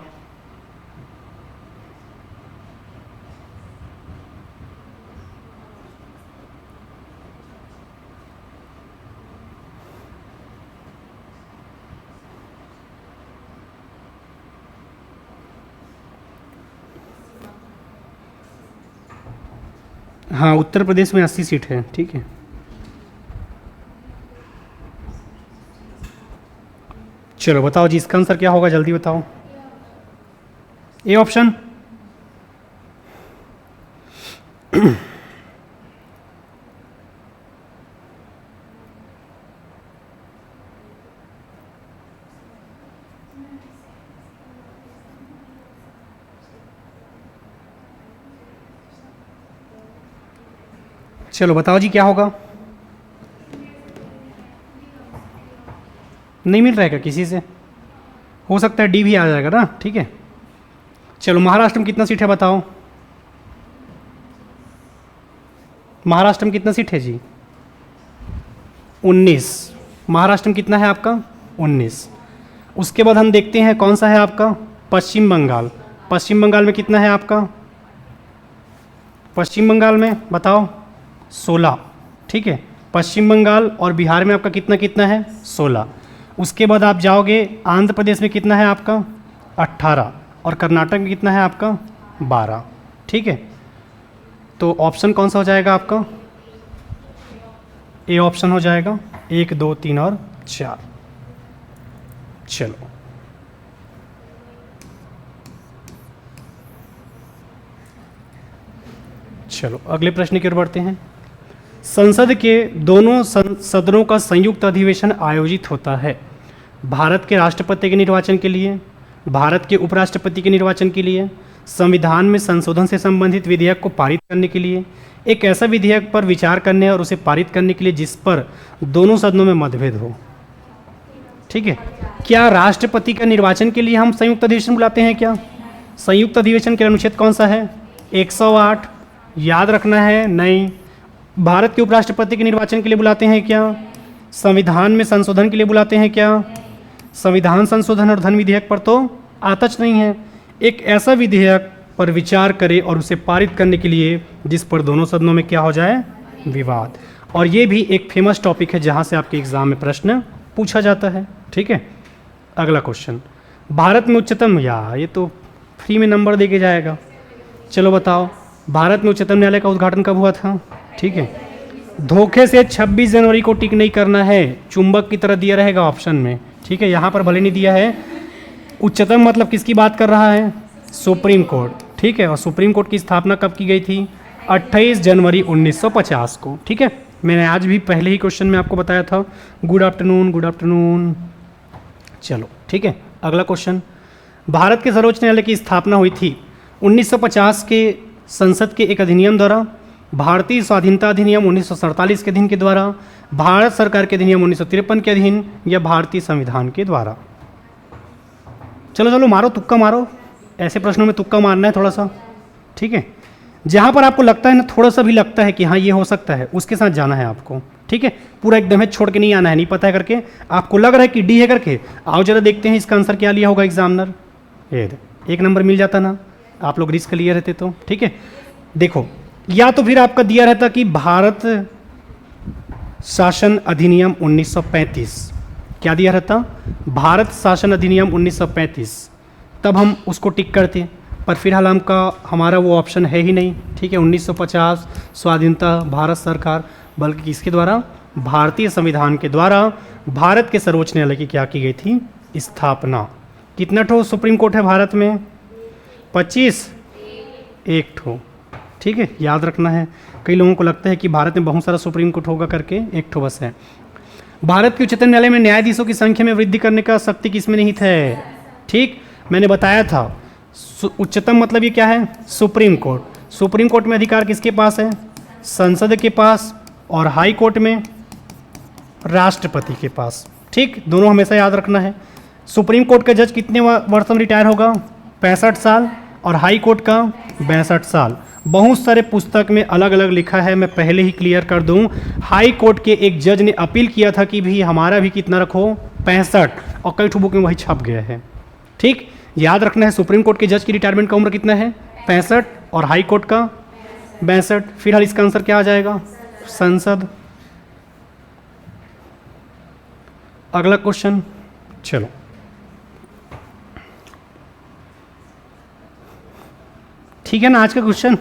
हाँ, उत्तर प्रदेश में 80 सीट है, ठीक है। चलो बताओ जी, इसका आंसर क्या होगा, जल्दी बताओ। A option. चलो बताओ जी क्या होगा। नहीं मिल रहेगा किसी से? हो सकता है डी भी आ जाएगा ना, ठीक है। चलो महाराष्ट्र में कितना सीट है बताओ। महाराष्ट्र में कितना सीट है जी? 19। महाराष्ट्र में कितना है आपका? 19। उसके बाद हम देखते हैं कौन सा है आपका, पश्चिम बंगाल। पश्चिम बंगाल में कितना है आपका? पश्चिम बंगाल में बताओ 16, ठीक है। पश्चिम बंगाल और बिहार में आपका कितना कितना है? 16। उसके बाद आप जाओगे आंध्र प्रदेश में कितना है आपका? 18। और कर्नाटक में कितना है आपका? 12, ठीक है। तो ऑप्शन कौन सा हो जाएगा आपका? ए ऑप्शन हो जाएगा, 1 2 3 और 4। चलो चलो अगले प्रश्न की ओर बढ़ते हैं। संसद के दोनों सदनों का संयुक्त अधिवेशन आयोजित होता है भारत के राष्ट्रपति के निर्वाचन के लिए, भारत के उपराष्ट्रपति के निर्वाचन के लिए, संविधान में संशोधन से संबंधित विधेयक को पारित करने के लिए, एक ऐसा विधेयक पर विचार करने और उसे पारित करने के लिए जिस पर दोनों सदनों में मतभेद हो, ठीक है। क्या राष्ट्रपति का निर्वाचन के लिए हम संयुक्त अधिवेशन बुलाते हैं क्या? संयुक्त अधिवेशन के अनुच्छेद कौन सा है? 108। याद रखना है, नहीं। भारत के उपराष्ट्रपति के निर्वाचन के लिए बुलाते हैं क्या? संविधान में संशोधन के लिए बुलाते हैं क्या? संविधान संशोधन और धन विधेयक पर तो आतच नहीं है। एक ऐसा विधेयक पर विचार करें और उसे पारित करने के लिए जिस पर दोनों सदनों में क्या हो जाए? विवाद। और ये भी एक फेमस टॉपिक है जहाँ से आपके एग्जाम में प्रश्न पूछा जाता है, ठीक है। अगला क्वेश्चन, भारत में उच्चतम, या ये तो फ्री में नंबर दे के जाएगा। चलो बताओ, भारत में उच्चतम न्यायालय का उद्घाटन कब हुआ था? ठीक है। धोखे से 26 जनवरी को टिक नहीं करना है, चुंबक की तरह दिया रहेगा ऑप्शन में, ठीक है। यहाँ पर भले नहीं दिया है। उच्चतम मतलब किसकी बात कर रहा है? सुप्रीम कोर्ट, ठीक है। और सुप्रीम कोर्ट की स्थापना कब की गई थी? 28 जनवरी 1950 को, ठीक है। मैंने आज भी पहले ही क्वेश्चन में आपको बताया था। Good afternoon, good afternoon. चलो ठीक है, अगला क्वेश्चन। भारत के सर्वोच्च न्यायालय की स्थापना हुई थी 1950 के संसद के एक अधिनियम द्वारा, भारतीय स्वाधीनता अधिनियम 1947 के अधीन के द्वारा, भारत सरकार के अधिनियम 1953 के अधीन, या भारतीय संविधान के द्वारा? चलो चलो मारो, तुक्का मारो। ऐसे प्रश्नों में तुक्का मारना है थोड़ा सा, ठीक है। जहाँ पर आपको लगता है ना, थोड़ा सा भी लगता है कि हाँ ये हो सकता है, उसके साथ जाना है आपको, ठीक है। पूरा एकदम है छोड़ के नहीं आना है, नहीं पता है करके आपको लग रहा है कि डी है करके आओ जरा देखते हैं इसका आंसर क्या लिया होगा एग्जामिनर। ये 1 नंबर मिल जाता ना, आप लोग रिस्क लिए रहते तो, ठीक है। देखो, या तो फिर आपका दिया रहता कि भारत शासन अधिनियम 1935, क्या दिया रहता? भारत शासन अधिनियम 1935, तब हम उसको टिक करते। पर फिलहाल हमारा वो ऑप्शन है ही नहीं, ठीक है। 1950 स्वाधीनता भारत सरकार, बल्कि किसके द्वारा? भारतीय संविधान के द्वारा भारत के सर्वोच्च न्यायालय की क्या की गई थी? स्थापना। कितना ठो सुप्रीम कोर्ट है भारत में? 25, 1 ठो, ठीक है। याद रखना है, कई लोगों को लगता है कि भारत में बहुत सारा सुप्रीम कोर्ट होगा करके, 1 ठो बस है। भारत के उच्चतम न्यायालय में न्यायाधीशों की संख्या में वृद्धि करने का शक्ति किसमें निहित है? ठीक, मैंने बताया था। उच्चतम मतलब ये क्या है? Supreme court. सुप्रीम कोर्ट में अधिकार किसके पास है? संसद के पास। और हाई कोर्ट में राष्ट्रपति के पास, ठीक। दोनों हमेशा याद रखना है। सुप्रीम कोर्ट का जज कितने वर्ष में रिटायर होगा? 65 साल। और हाई कोर्ट का 62 साल। बहुत सारे पुस्तक में अलग अलग लिखा है, मैं पहले ही क्लियर कर दूं। हाई कोर्ट के एक जज ने अपील किया था कि भी हमारा भी कितना रखो 65, और कई ठो बुक में वही छप गया है। ठीक, याद रखना है सुप्रीम कोर्ट के जज की रिटायरमेंट का उम्र कितना है 65 और हाई कोर्ट का 62। फिलहाल इसका आंसर क्या आ जाएगा संसद। अगला क्वेश्चन, चलो ठीक है ना आज का क्वेश्चन।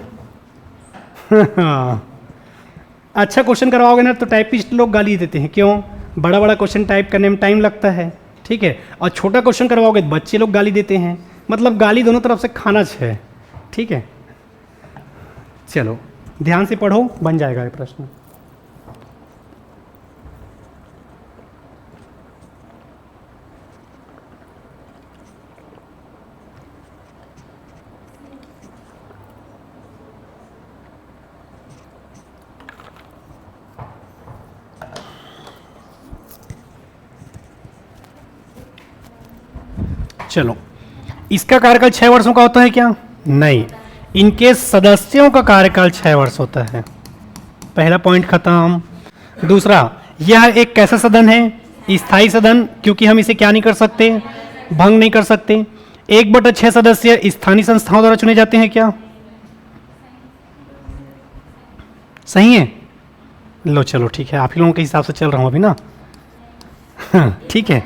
अच्छा क्वेश्चन करवाओगे ना तो टाइपिस्ट लोग गाली देते हैं, क्यों? बड़ा बड़ा क्वेश्चन टाइप करने में टाइम लगता है, ठीक है, और छोटा क्वेश्चन करवाओगे तो बच्चे लोग गाली देते हैं, मतलब गाली दोनों तरफ से खाना है, ठीक है। चलो ध्यान से पढ़ो, बन जाएगा ये प्रश्न। चलो, इसका कार्यकाल 6 वर्षों का होता है क्या? नहीं, इनके सदस्यों का कार्यकाल 6 वर्ष होता है। पहला पॉइंट खत्म। दूसरा, यह एक कैसा सदन है? स्थायी सदन, क्योंकि हम इसे क्या नहीं कर सकते, भंग नहीं कर सकते। 1/6 सदस्य स्थानीय संस्थाओं द्वारा चुने जाते हैं क्या? सही है। लो चलो ठीक है, आप ही लोगों के हिसाब से चल रहा हूं अभी ना। ठीक है,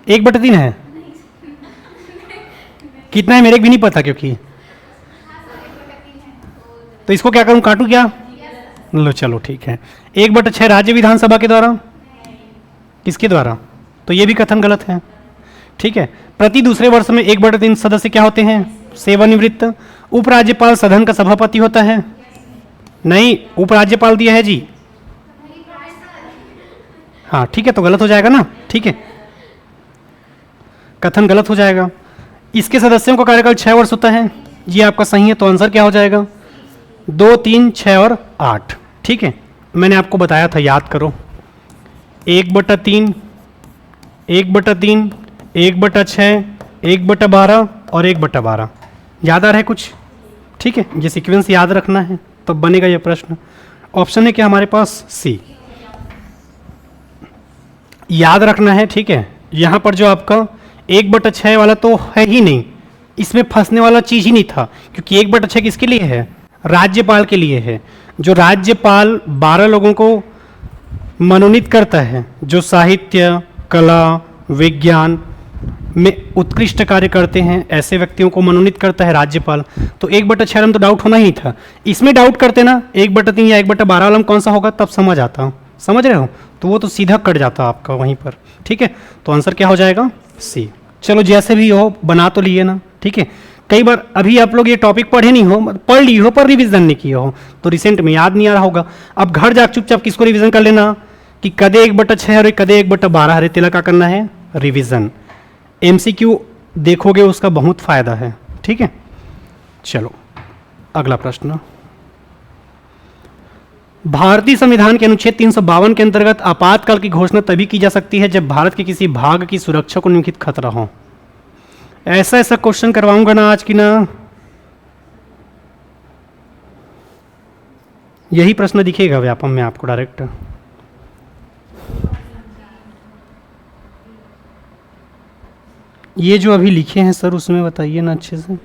1/3 है। कितना है मेरे को भी नहीं पता, क्योंकि तो इसको क्या करूं, काटूं क्या? लो चलो ठीक है। 1/6 राज्य विधानसभा के द्वारा, किसके द्वारा? तो ये भी कथन गलत है, ठीक है। प्रति दूसरे वर्ष में 1/3 सदस्य क्या होते हैं? सेवानिवृत्त। उपराज्यपाल सदन का सभापति होता है? नहीं, उपराज्यपाल दिया है जी। हाँ ठीक है, तो गलत हो जाएगा ना, ठीक है, कथन गलत हो जाएगा। इसके सदस्यों का कार्यकाल 6 वर्ष होता है, ये आपका सही है, तो आंसर क्या हो जाएगा? 2, 3, 6 और 8, ठीक है। मैंने आपको बताया था, याद करो। 1/3, 1/3, 1/6, 1/12 और 1/12। याद आ रहा है कुछ? ठीक है, ये सीक्वेंस याद रखना है, तब बनेगा ये प्रश्न। ऑप्शन है क्या हमारे पास? सी। याद रखना है, ठीक है। यहाँ पर जो आपका 1/6 वाला तो है ही नहीं, इसमें फंसने वाला चीज ही नहीं था, क्योंकि 1/6 किसके लिए है? राज्यपाल के लिए है। जो राज्यपाल 12 लोगों को मनोनीत करता है, जो साहित्य, कला, विज्ञान में उत्कृष्ट कार्य करते हैं, ऐसे व्यक्तियों को मनोनीत करता है राज्यपाल। तो 1/6 में तो डाउट होना ही था। इसमें डाउट करते ना 1/3 या 1/12 वाला में कौन सा होगा, तब समझ आता, समझ रहे हो? तो वो तो सीधा कट जाता आपका वहीं पर, ठीक है। तो आंसर क्या हो जाएगा? सी। चलो जैसे भी हो, बना तो लिए ना, ठीक है। कई बार अभी आप लोग ये टॉपिक पढ़े नहीं हो, पढ़ ली हो पर रिवीजन नहीं किया हो, तो रिसेंट में याद नहीं आ रहा होगा। अब घर जा चुपचाप किसको रिवीजन कर लेना कि कदे 1/6 और कदे 1/12 हरे तिला का करना है रिवीजन। MCQ देखोगे उसका बहुत फायदा है, ठीक है। चलो अगला प्रश्न। भारतीय संविधान के अनुच्छेद 352 के अंतर्गत आपातकाल की घोषणा तभी की जा सकती है जब भारत के किसी भाग की सुरक्षा को निम्नलिखित खतरा हो। ऐसा ऐसा क्वेश्चन करवाऊंगा ना आज की ना, यही प्रश्न दिखेगा व्यापम में आपको डायरेक्ट। ये जो अभी लिखे हैं सर, उसमें बताइए ना अच्छे से।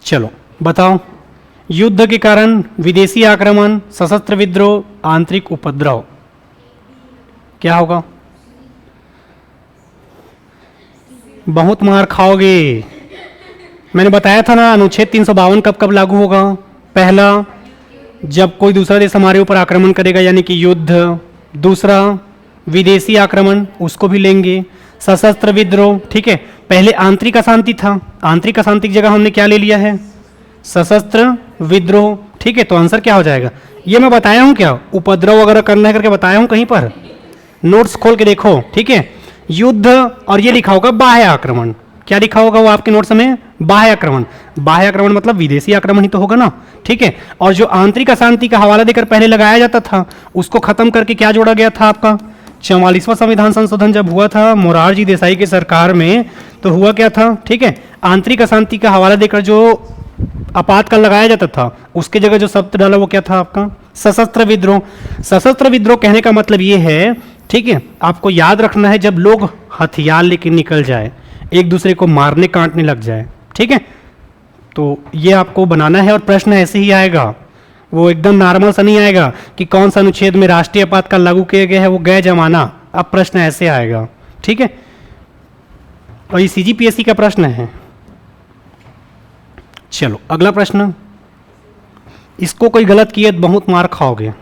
चलो बताओ। युद्ध के कारण, विदेशी आक्रमण, सशस्त्र विद्रोह, आंतरिक उपद्रव, क्या होगा? बहुत मार खाओगे। मैंने बताया था ना अनुच्छेद 352 कब कब लागू होगा? पहला, जब कोई दूसरा देश हमारे ऊपर आक्रमण करेगा यानी कि युद्ध। दूसरा, विदेशी आक्रमण, उसको भी लेंगे। सशस्त्र विद्रोह, ठीक है। पहले आंतरिक अशांति था, आंतरिक अशांति की जगह हमने क्या ले लिया है? सशस्त्र विद्रोह, ठीक है। तो आंसर क्या हो जाएगा? ये मैं बताया हूं क्या? उपद्रव वगैरह करना है करके बताया हूं कहीं पर? नोट्स खोल के देखो, ठीक है। युद्ध, और ये लिखा होगा बाह्य आक्रमण। क्या लिखा होगा वो आपके नोट्स में? बाह्य आक्रमण। बाह्य आक्रमण मतलब विदेशी आक्रमण ही तो होगा ना, ठीक है। और जो आंतरिक अशांति का हवाला देकर पहले लगाया जाता था, उसको खत्म करके क्या जोड़ा गया था आपका? 44वां संविधान संशोधन जब हुआ था मोरारजी देसाई की सरकार में, तो हुआ क्या था, ठीक है, आंतरिक अशांति का हवाला देकर जो आपातकाल लगाया जाता था उसके जगह जो शब्द डाला वो क्या था आपका, सशस्त्र विद्रोह। सशस्त्र विद्रोह कहने का मतलब ये है, ठीक है, आपको याद रखना है जब लोग हथियार लेके निकल जाए, एक दूसरे को मारने काटने लग जाए, ठीक है, तो ये आपको बनाना है और प्रश्न ऐसे ही आएगा, वो एकदम नॉर्मल सा नहीं आएगा कि कौन सा अनुच्छेद में राष्ट्रीय आपातकाल लागू किया गया है, वो गए जमाना। अब प्रश्न ऐसे आएगा, ठीक है, और ये सीजीपीएससी का प्रश्न है। चलो अगला प्रश्न, इसको कोई गलत किए तो बहुत मार खाओगे।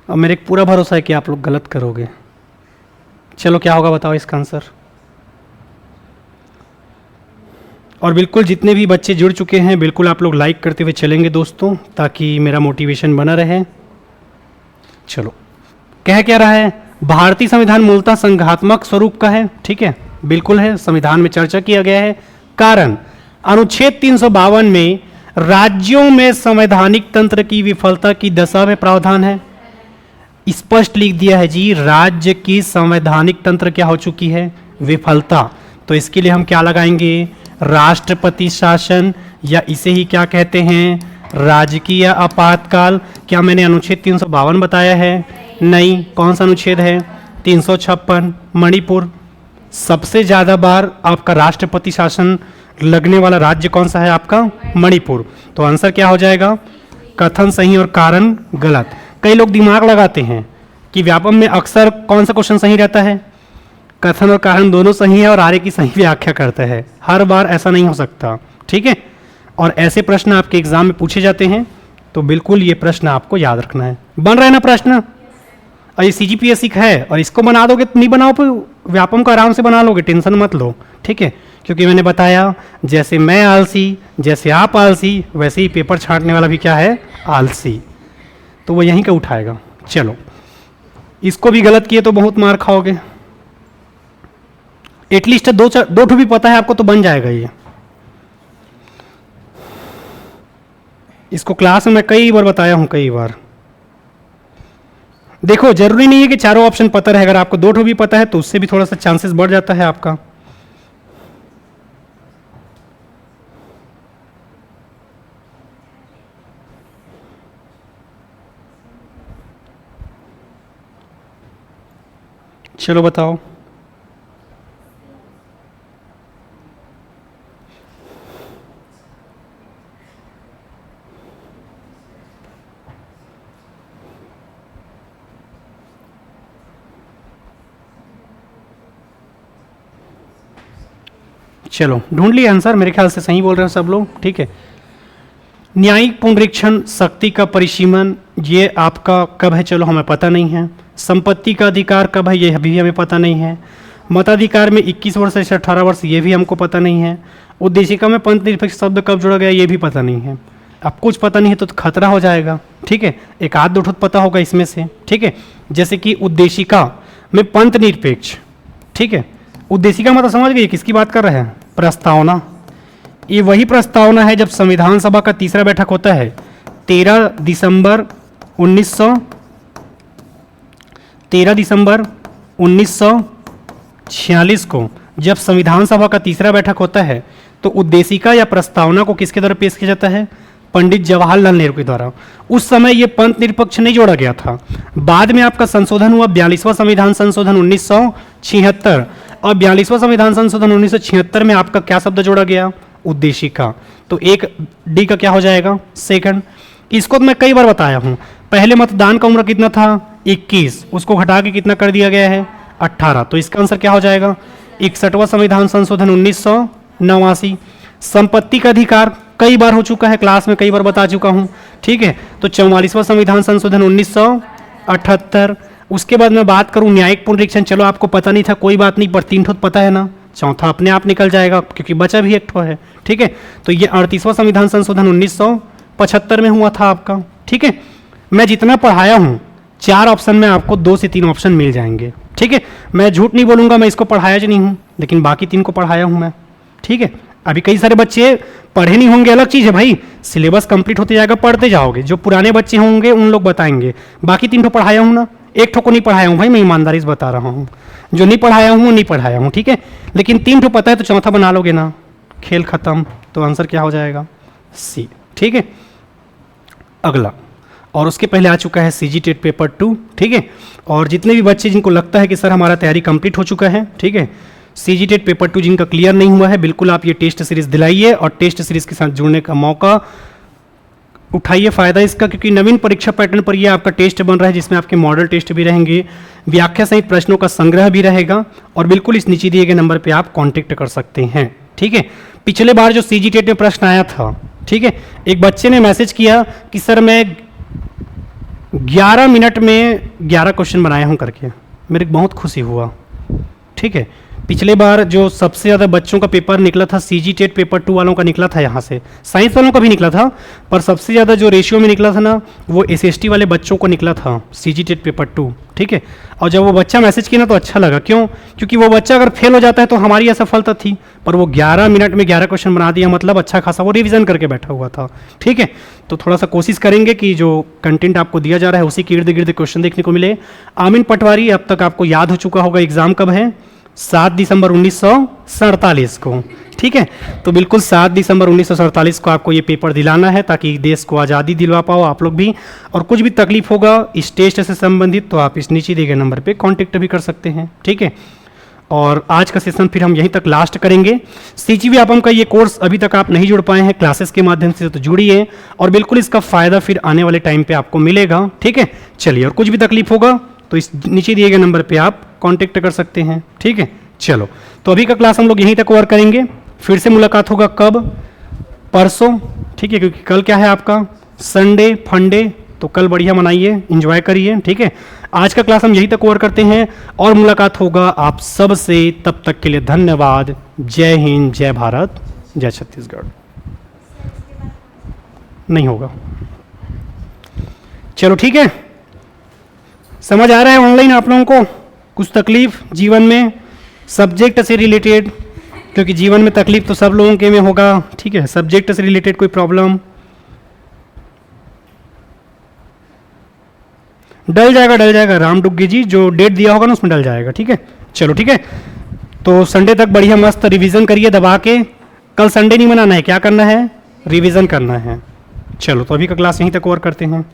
और मेरे को पूरा भरोसा है कि आप लोग गलत करोगे। चलो क्या होगा बताओ इसका आंसर। और बिल्कुल जितने भी बच्चे जुड़ चुके हैं बिल्कुल आप लोग लाइक करते हुए चलेंगे दोस्तों, ताकि मेरा मोटिवेशन बना रहे। चलो कह क्या रहा है, भारतीय संविधान मूलतः संघात्मक स्वरूप का है, ठीक है, बिल्कुल है, संविधान में चर्चा किया गया है। कारण, अनुच्छेद 352 में राज्यों में संवैधानिक तंत्र की विफलता की दशा में प्रावधान है। स्पष्ट लिख दिया है जी, राज्य की संवैधानिक तंत्र क्या हो चुकी है, विफलता। तो इसके लिए हम क्या लगाएंगे, राष्ट्रपति शासन, या इसे ही क्या कहते हैं, राजकीय आपातकाल। क्या मैंने अनुच्छेद 352 बताया है, नहीं, कौन सा अनुच्छेद है, 356। मणिपुर, सबसे ज़्यादा बार आपका राष्ट्रपति शासन लगने वाला राज्य कौन सा है आपका, मणिपुर। तो आंसर क्या हो जाएगा, कथन सही और कारण गलत। कई लोग दिमाग लगाते हैं कि व्यापम में अक्सर कौन सा क्वेश्चन सही रहता है, कथन और कारण दोनों सही है और आगे की सही व्याख्या करता है। हर बार ऐसा नहीं हो सकता, ठीक है, और ऐसे प्रश्न आपके एग्जाम में पूछे जाते हैं, तो बिल्कुल ये प्रश्न आपको याद रखना है। बन रहा है ना प्रश्न, और ये सीजीपीएससी का है, और इसको बना दोगे तो नहीं बनाओ फिर व्यापम का आराम से बना लोगे, टेंशन मत लो, ठीक है, क्योंकि मैंने बताया जैसे मैं आलसी, जैसे आप आलसी, वैसे ही पेपर छांटने वाला भी क्या है, आलसी, तो वो यहीं का उठाएगा। चलो इसको भी गलत किए तो बहुत मार खाओगे। एटलीस्ट दो ठो भी पता है आपको तो बन जाएगा ये। इसको क्लास में मैं कई बार बताया हूं, कई बार। देखो जरूरी नहीं है कि चारों ऑप्शन पता रहे, अगर आपको दो ठो भी पता है तो उससे भी थोड़ा सा चांसेस बढ़ जाता है आपका। चलो बताओ, चलो ढूंढ लिया आंसर, मेरे ख्याल से सही बोल रहे हो सब लोग, ठीक है। न्यायिक पुनरीक्षण शक्ति का परिसीमन, ये आपका कब है, चलो हमें पता नहीं है। संपत्ति का अधिकार कब है, ये अभी हमें पता नहीं है। मताधिकार में 21 वर्ष से 18 वर्ष, ये भी हमको पता नहीं है। उद्देशिका में पंथ निरपेक्ष शब्द कब जोड़ा गया, ये भी पता नहीं है। अब कुछ पता नहीं है तो खतरा हो जाएगा, ठीक है, एक आध दो ठो पता होगा इसमें से, ठीक है, जैसे कि उद्देशिका में पंथ निरपेक्ष, ठीक है। उद्देशिका मतलब समझ गए किसकी बात कर रहे हैं, प्रस्तावना। ये वही प्रस्तावना है जब संविधान सभा का तीसरा बैठक होता है 13 दिसंबर 1946 को, जब संविधान सभा का तीसरा बैठक होता है तो उद्देशिका या प्रस्तावना को किसके द्वारा पेश किया जाता है, पंडित जवाहरलाल नेहरू के द्वारा। उस समय ये पंथ निरपेक्ष नहीं जोड़ा गया था, बाद में आपका संशोधन हुआ 42वां संविधान संशोधन 1976, और 42वां संविधान संशोधन 1976 में आपका क्या शब्द जोड़ा गया, उद्देशिका। तो एक डी का क्या हो जाएगा, सेकंड। इसको तो मैं कई बार बताया हूं, पहले मतदान का उम्र कितना था 21, उसको घटा के कितना कर दिया गया है 18, तो इसका आंसर क्या हो जाएगा 61वां संविधान संशोधन 1989। संपत्ति का अधिकार कई बार हो चुका है, क्लास में कई बार बता चुका हूं, ठीक है, तो 44वां संविधान संशोधन 1978। उसके बाद मैं बात करूं न्यायिक पुनरीक्षण, चलो आपको पता नहीं था कोई बात नहीं, पर 3 ठो पता है ना, चौथा अपने आप निकल जाएगा क्योंकि बचा भी एक ठो है, ठीक है। तो ये 38वां संविधान संशोधन 1975 में हुआ था आपका, ठीक है। मैं जितना पढ़ाया हूँ 4 ऑप्शन में आपको 2 से 3 ऑप्शन मिल जाएंगे, ठीक है। मैं झूठ नहीं बोलूँगा, मैं इसको पढ़ाया जो नहीं हूँ, लेकिन बाकी 3 को पढ़ाया हूँ मैं, ठीक है। अभी कई सारे बच्चे पढ़े नहीं होंगे, अलग चीज़ है भाई, सिलेबस कंप्लीट होते जाएगा, पढ़ते जाओगे। जो पुराने बच्चे होंगे उन लोग बताएंगे, बाकी 3 ठो पढ़ाया हूँ ना, 1 ठो को नहीं पढ़ाया हूँ भाई, मैं ईमानदारी से बता रहा हूँ। जो नहीं पढ़ाया हूँ नहीं पढ़ाया हूँ, ठीक है। लेकिन 3 ठो पता है तो चौथा बना लोगे ना, खेल खत्म। तो आंसर क्या हो जाएगा? सी, ठीक है। अगला, और उसके पहले आ चुका है सीजी टेट पेपर 2, ठीक है। और जितने भी बच्चे जिनको लगता है कि सर हमारा तैयारी कंप्लीट हो चुका है, ठीक है, सीजी टेट पेपर 2 जिनका क्लियर नहीं हुआ है, बिल्कुल आप ये टेस्ट सीरीज दिलाइए और टेस्ट सीरीज के साथ जुड़ने का मौका उठाइए, फ़ायदा इसका, क्योंकि नवीन परीक्षा पैटर्न पर ये आपका टेस्ट बन रहा है, जिसमें आपके मॉडल टेस्ट भी रहेंगे, व्याख्या सहित प्रश्नों का संग्रह भी रहेगा, और बिल्कुल इस नीचे दिए गए नंबर पे आप कांटेक्ट कर सकते हैं, ठीक है। पिछले बार जो सीजी टेट में प्रश्न आया था, ठीक है, एक बच्चे ने मैसेज किया कि सर मैं 11 मिनट में 11 क्वेश्चन बनाया हूँ करके, मेरे को बहुत खुशी हुआ, ठीक है। पिछले बार जो सबसे ज़्यादा बच्चों का पेपर निकला था सीजी टेट पेपर 2 वालों का निकला था, यहाँ से साइंस वालों का भी निकला था, पर सबसे ज़्यादा जो रेशियो में निकला था ना, वो एसएसटी वाले बच्चों को निकला था सीजी टेट पेपर 2, ठीक है। और जब वो बच्चा मैसेज किया ना तो अच्छा लगा, क्यों? क्योंकि वो बच्चा अगर फेल हो जाता है तो हमारी असफलता थी, पर वो 11 मिनट में 11 क्वेश्चन बना दिया, मतलब अच्छा खासा वो रिविजन करके बैठा हुआ था, ठीक है। तो थोड़ा सा कोशिश करेंगे कि जो कंटेंट आपको दिया जा रहा है उसी के इर्द गिर्द क्वेश्चन देखने को मिले। आमिन पटवारी, अब तक आपको याद हो चुका होगा एग्जाम कब है, 7 दिसंबर 1947 को, ठीक है। तो बिल्कुल 7 दिसंबर 1947 को आपको ये पेपर दिलाना है, ताकि देश को आज़ादी दिलवा पाओ आप लोग भी। और कुछ भी तकलीफ होगा इस टेस्ट से संबंधित तो आप इस नीचे दिए गए नंबर पे कांटेक्ट भी कर सकते हैं, ठीक है। और आज का सेशन फिर हम यहीं तक लास्ट करेंगे। सीजीवीआपम का ये कोर्स अभी तक आप नहीं जुड़ पाए हैं क्लासेस के माध्यम से, तो जुड़िए, और बिल्कुल इसका फ़ायदा फिर आने वाले टाइम पे आपको मिलेगा, ठीक है। चलिए, और कुछ भी तकलीफ होगा तो इस नीचे दिए गए नंबर पे आप कांटेक्ट कर सकते हैं, ठीक है। चलो, तो अभी का क्लास हम लोग यहीं तक कवर करेंगे, फिर से मुलाकात होगा कब? परसों, ठीक है, क्योंकि कल क्या है आपका संडे फंडे, तो कल बढ़िया मनाइए, एंजॉय करिए, ठीक है। आज का क्लास हम यहीं तक कवर करते हैं और मुलाकात होगा आप सब से, तब तक के लिए धन्यवाद। जय हिंद, जय भारत, जय छत्तीसगढ़। नहीं होगा, चलो ठीक है। समझ आ रहा है ऑनलाइन आप लोगों को? कुछ तकलीफ जीवन में सब्जेक्ट से रिलेटेड, क्योंकि जीवन में तकलीफ तो सब लोगों के में होगा, ठीक है। सब्जेक्ट से रिलेटेड कोई प्रॉब्लम? डल जाएगा राम डुग्गी जी, जो डेट दिया होगा ना उसमें डल जाएगा, ठीक है। चलो ठीक है, तो संडे तक बढ़िया मस्त रिवीजन करिए दबा के। कल संडे नहीं मनाना है, क्या करना है? रिवीजन करना है। चलो, तो अभी का क्लास यहीं तक कवर करते हैं।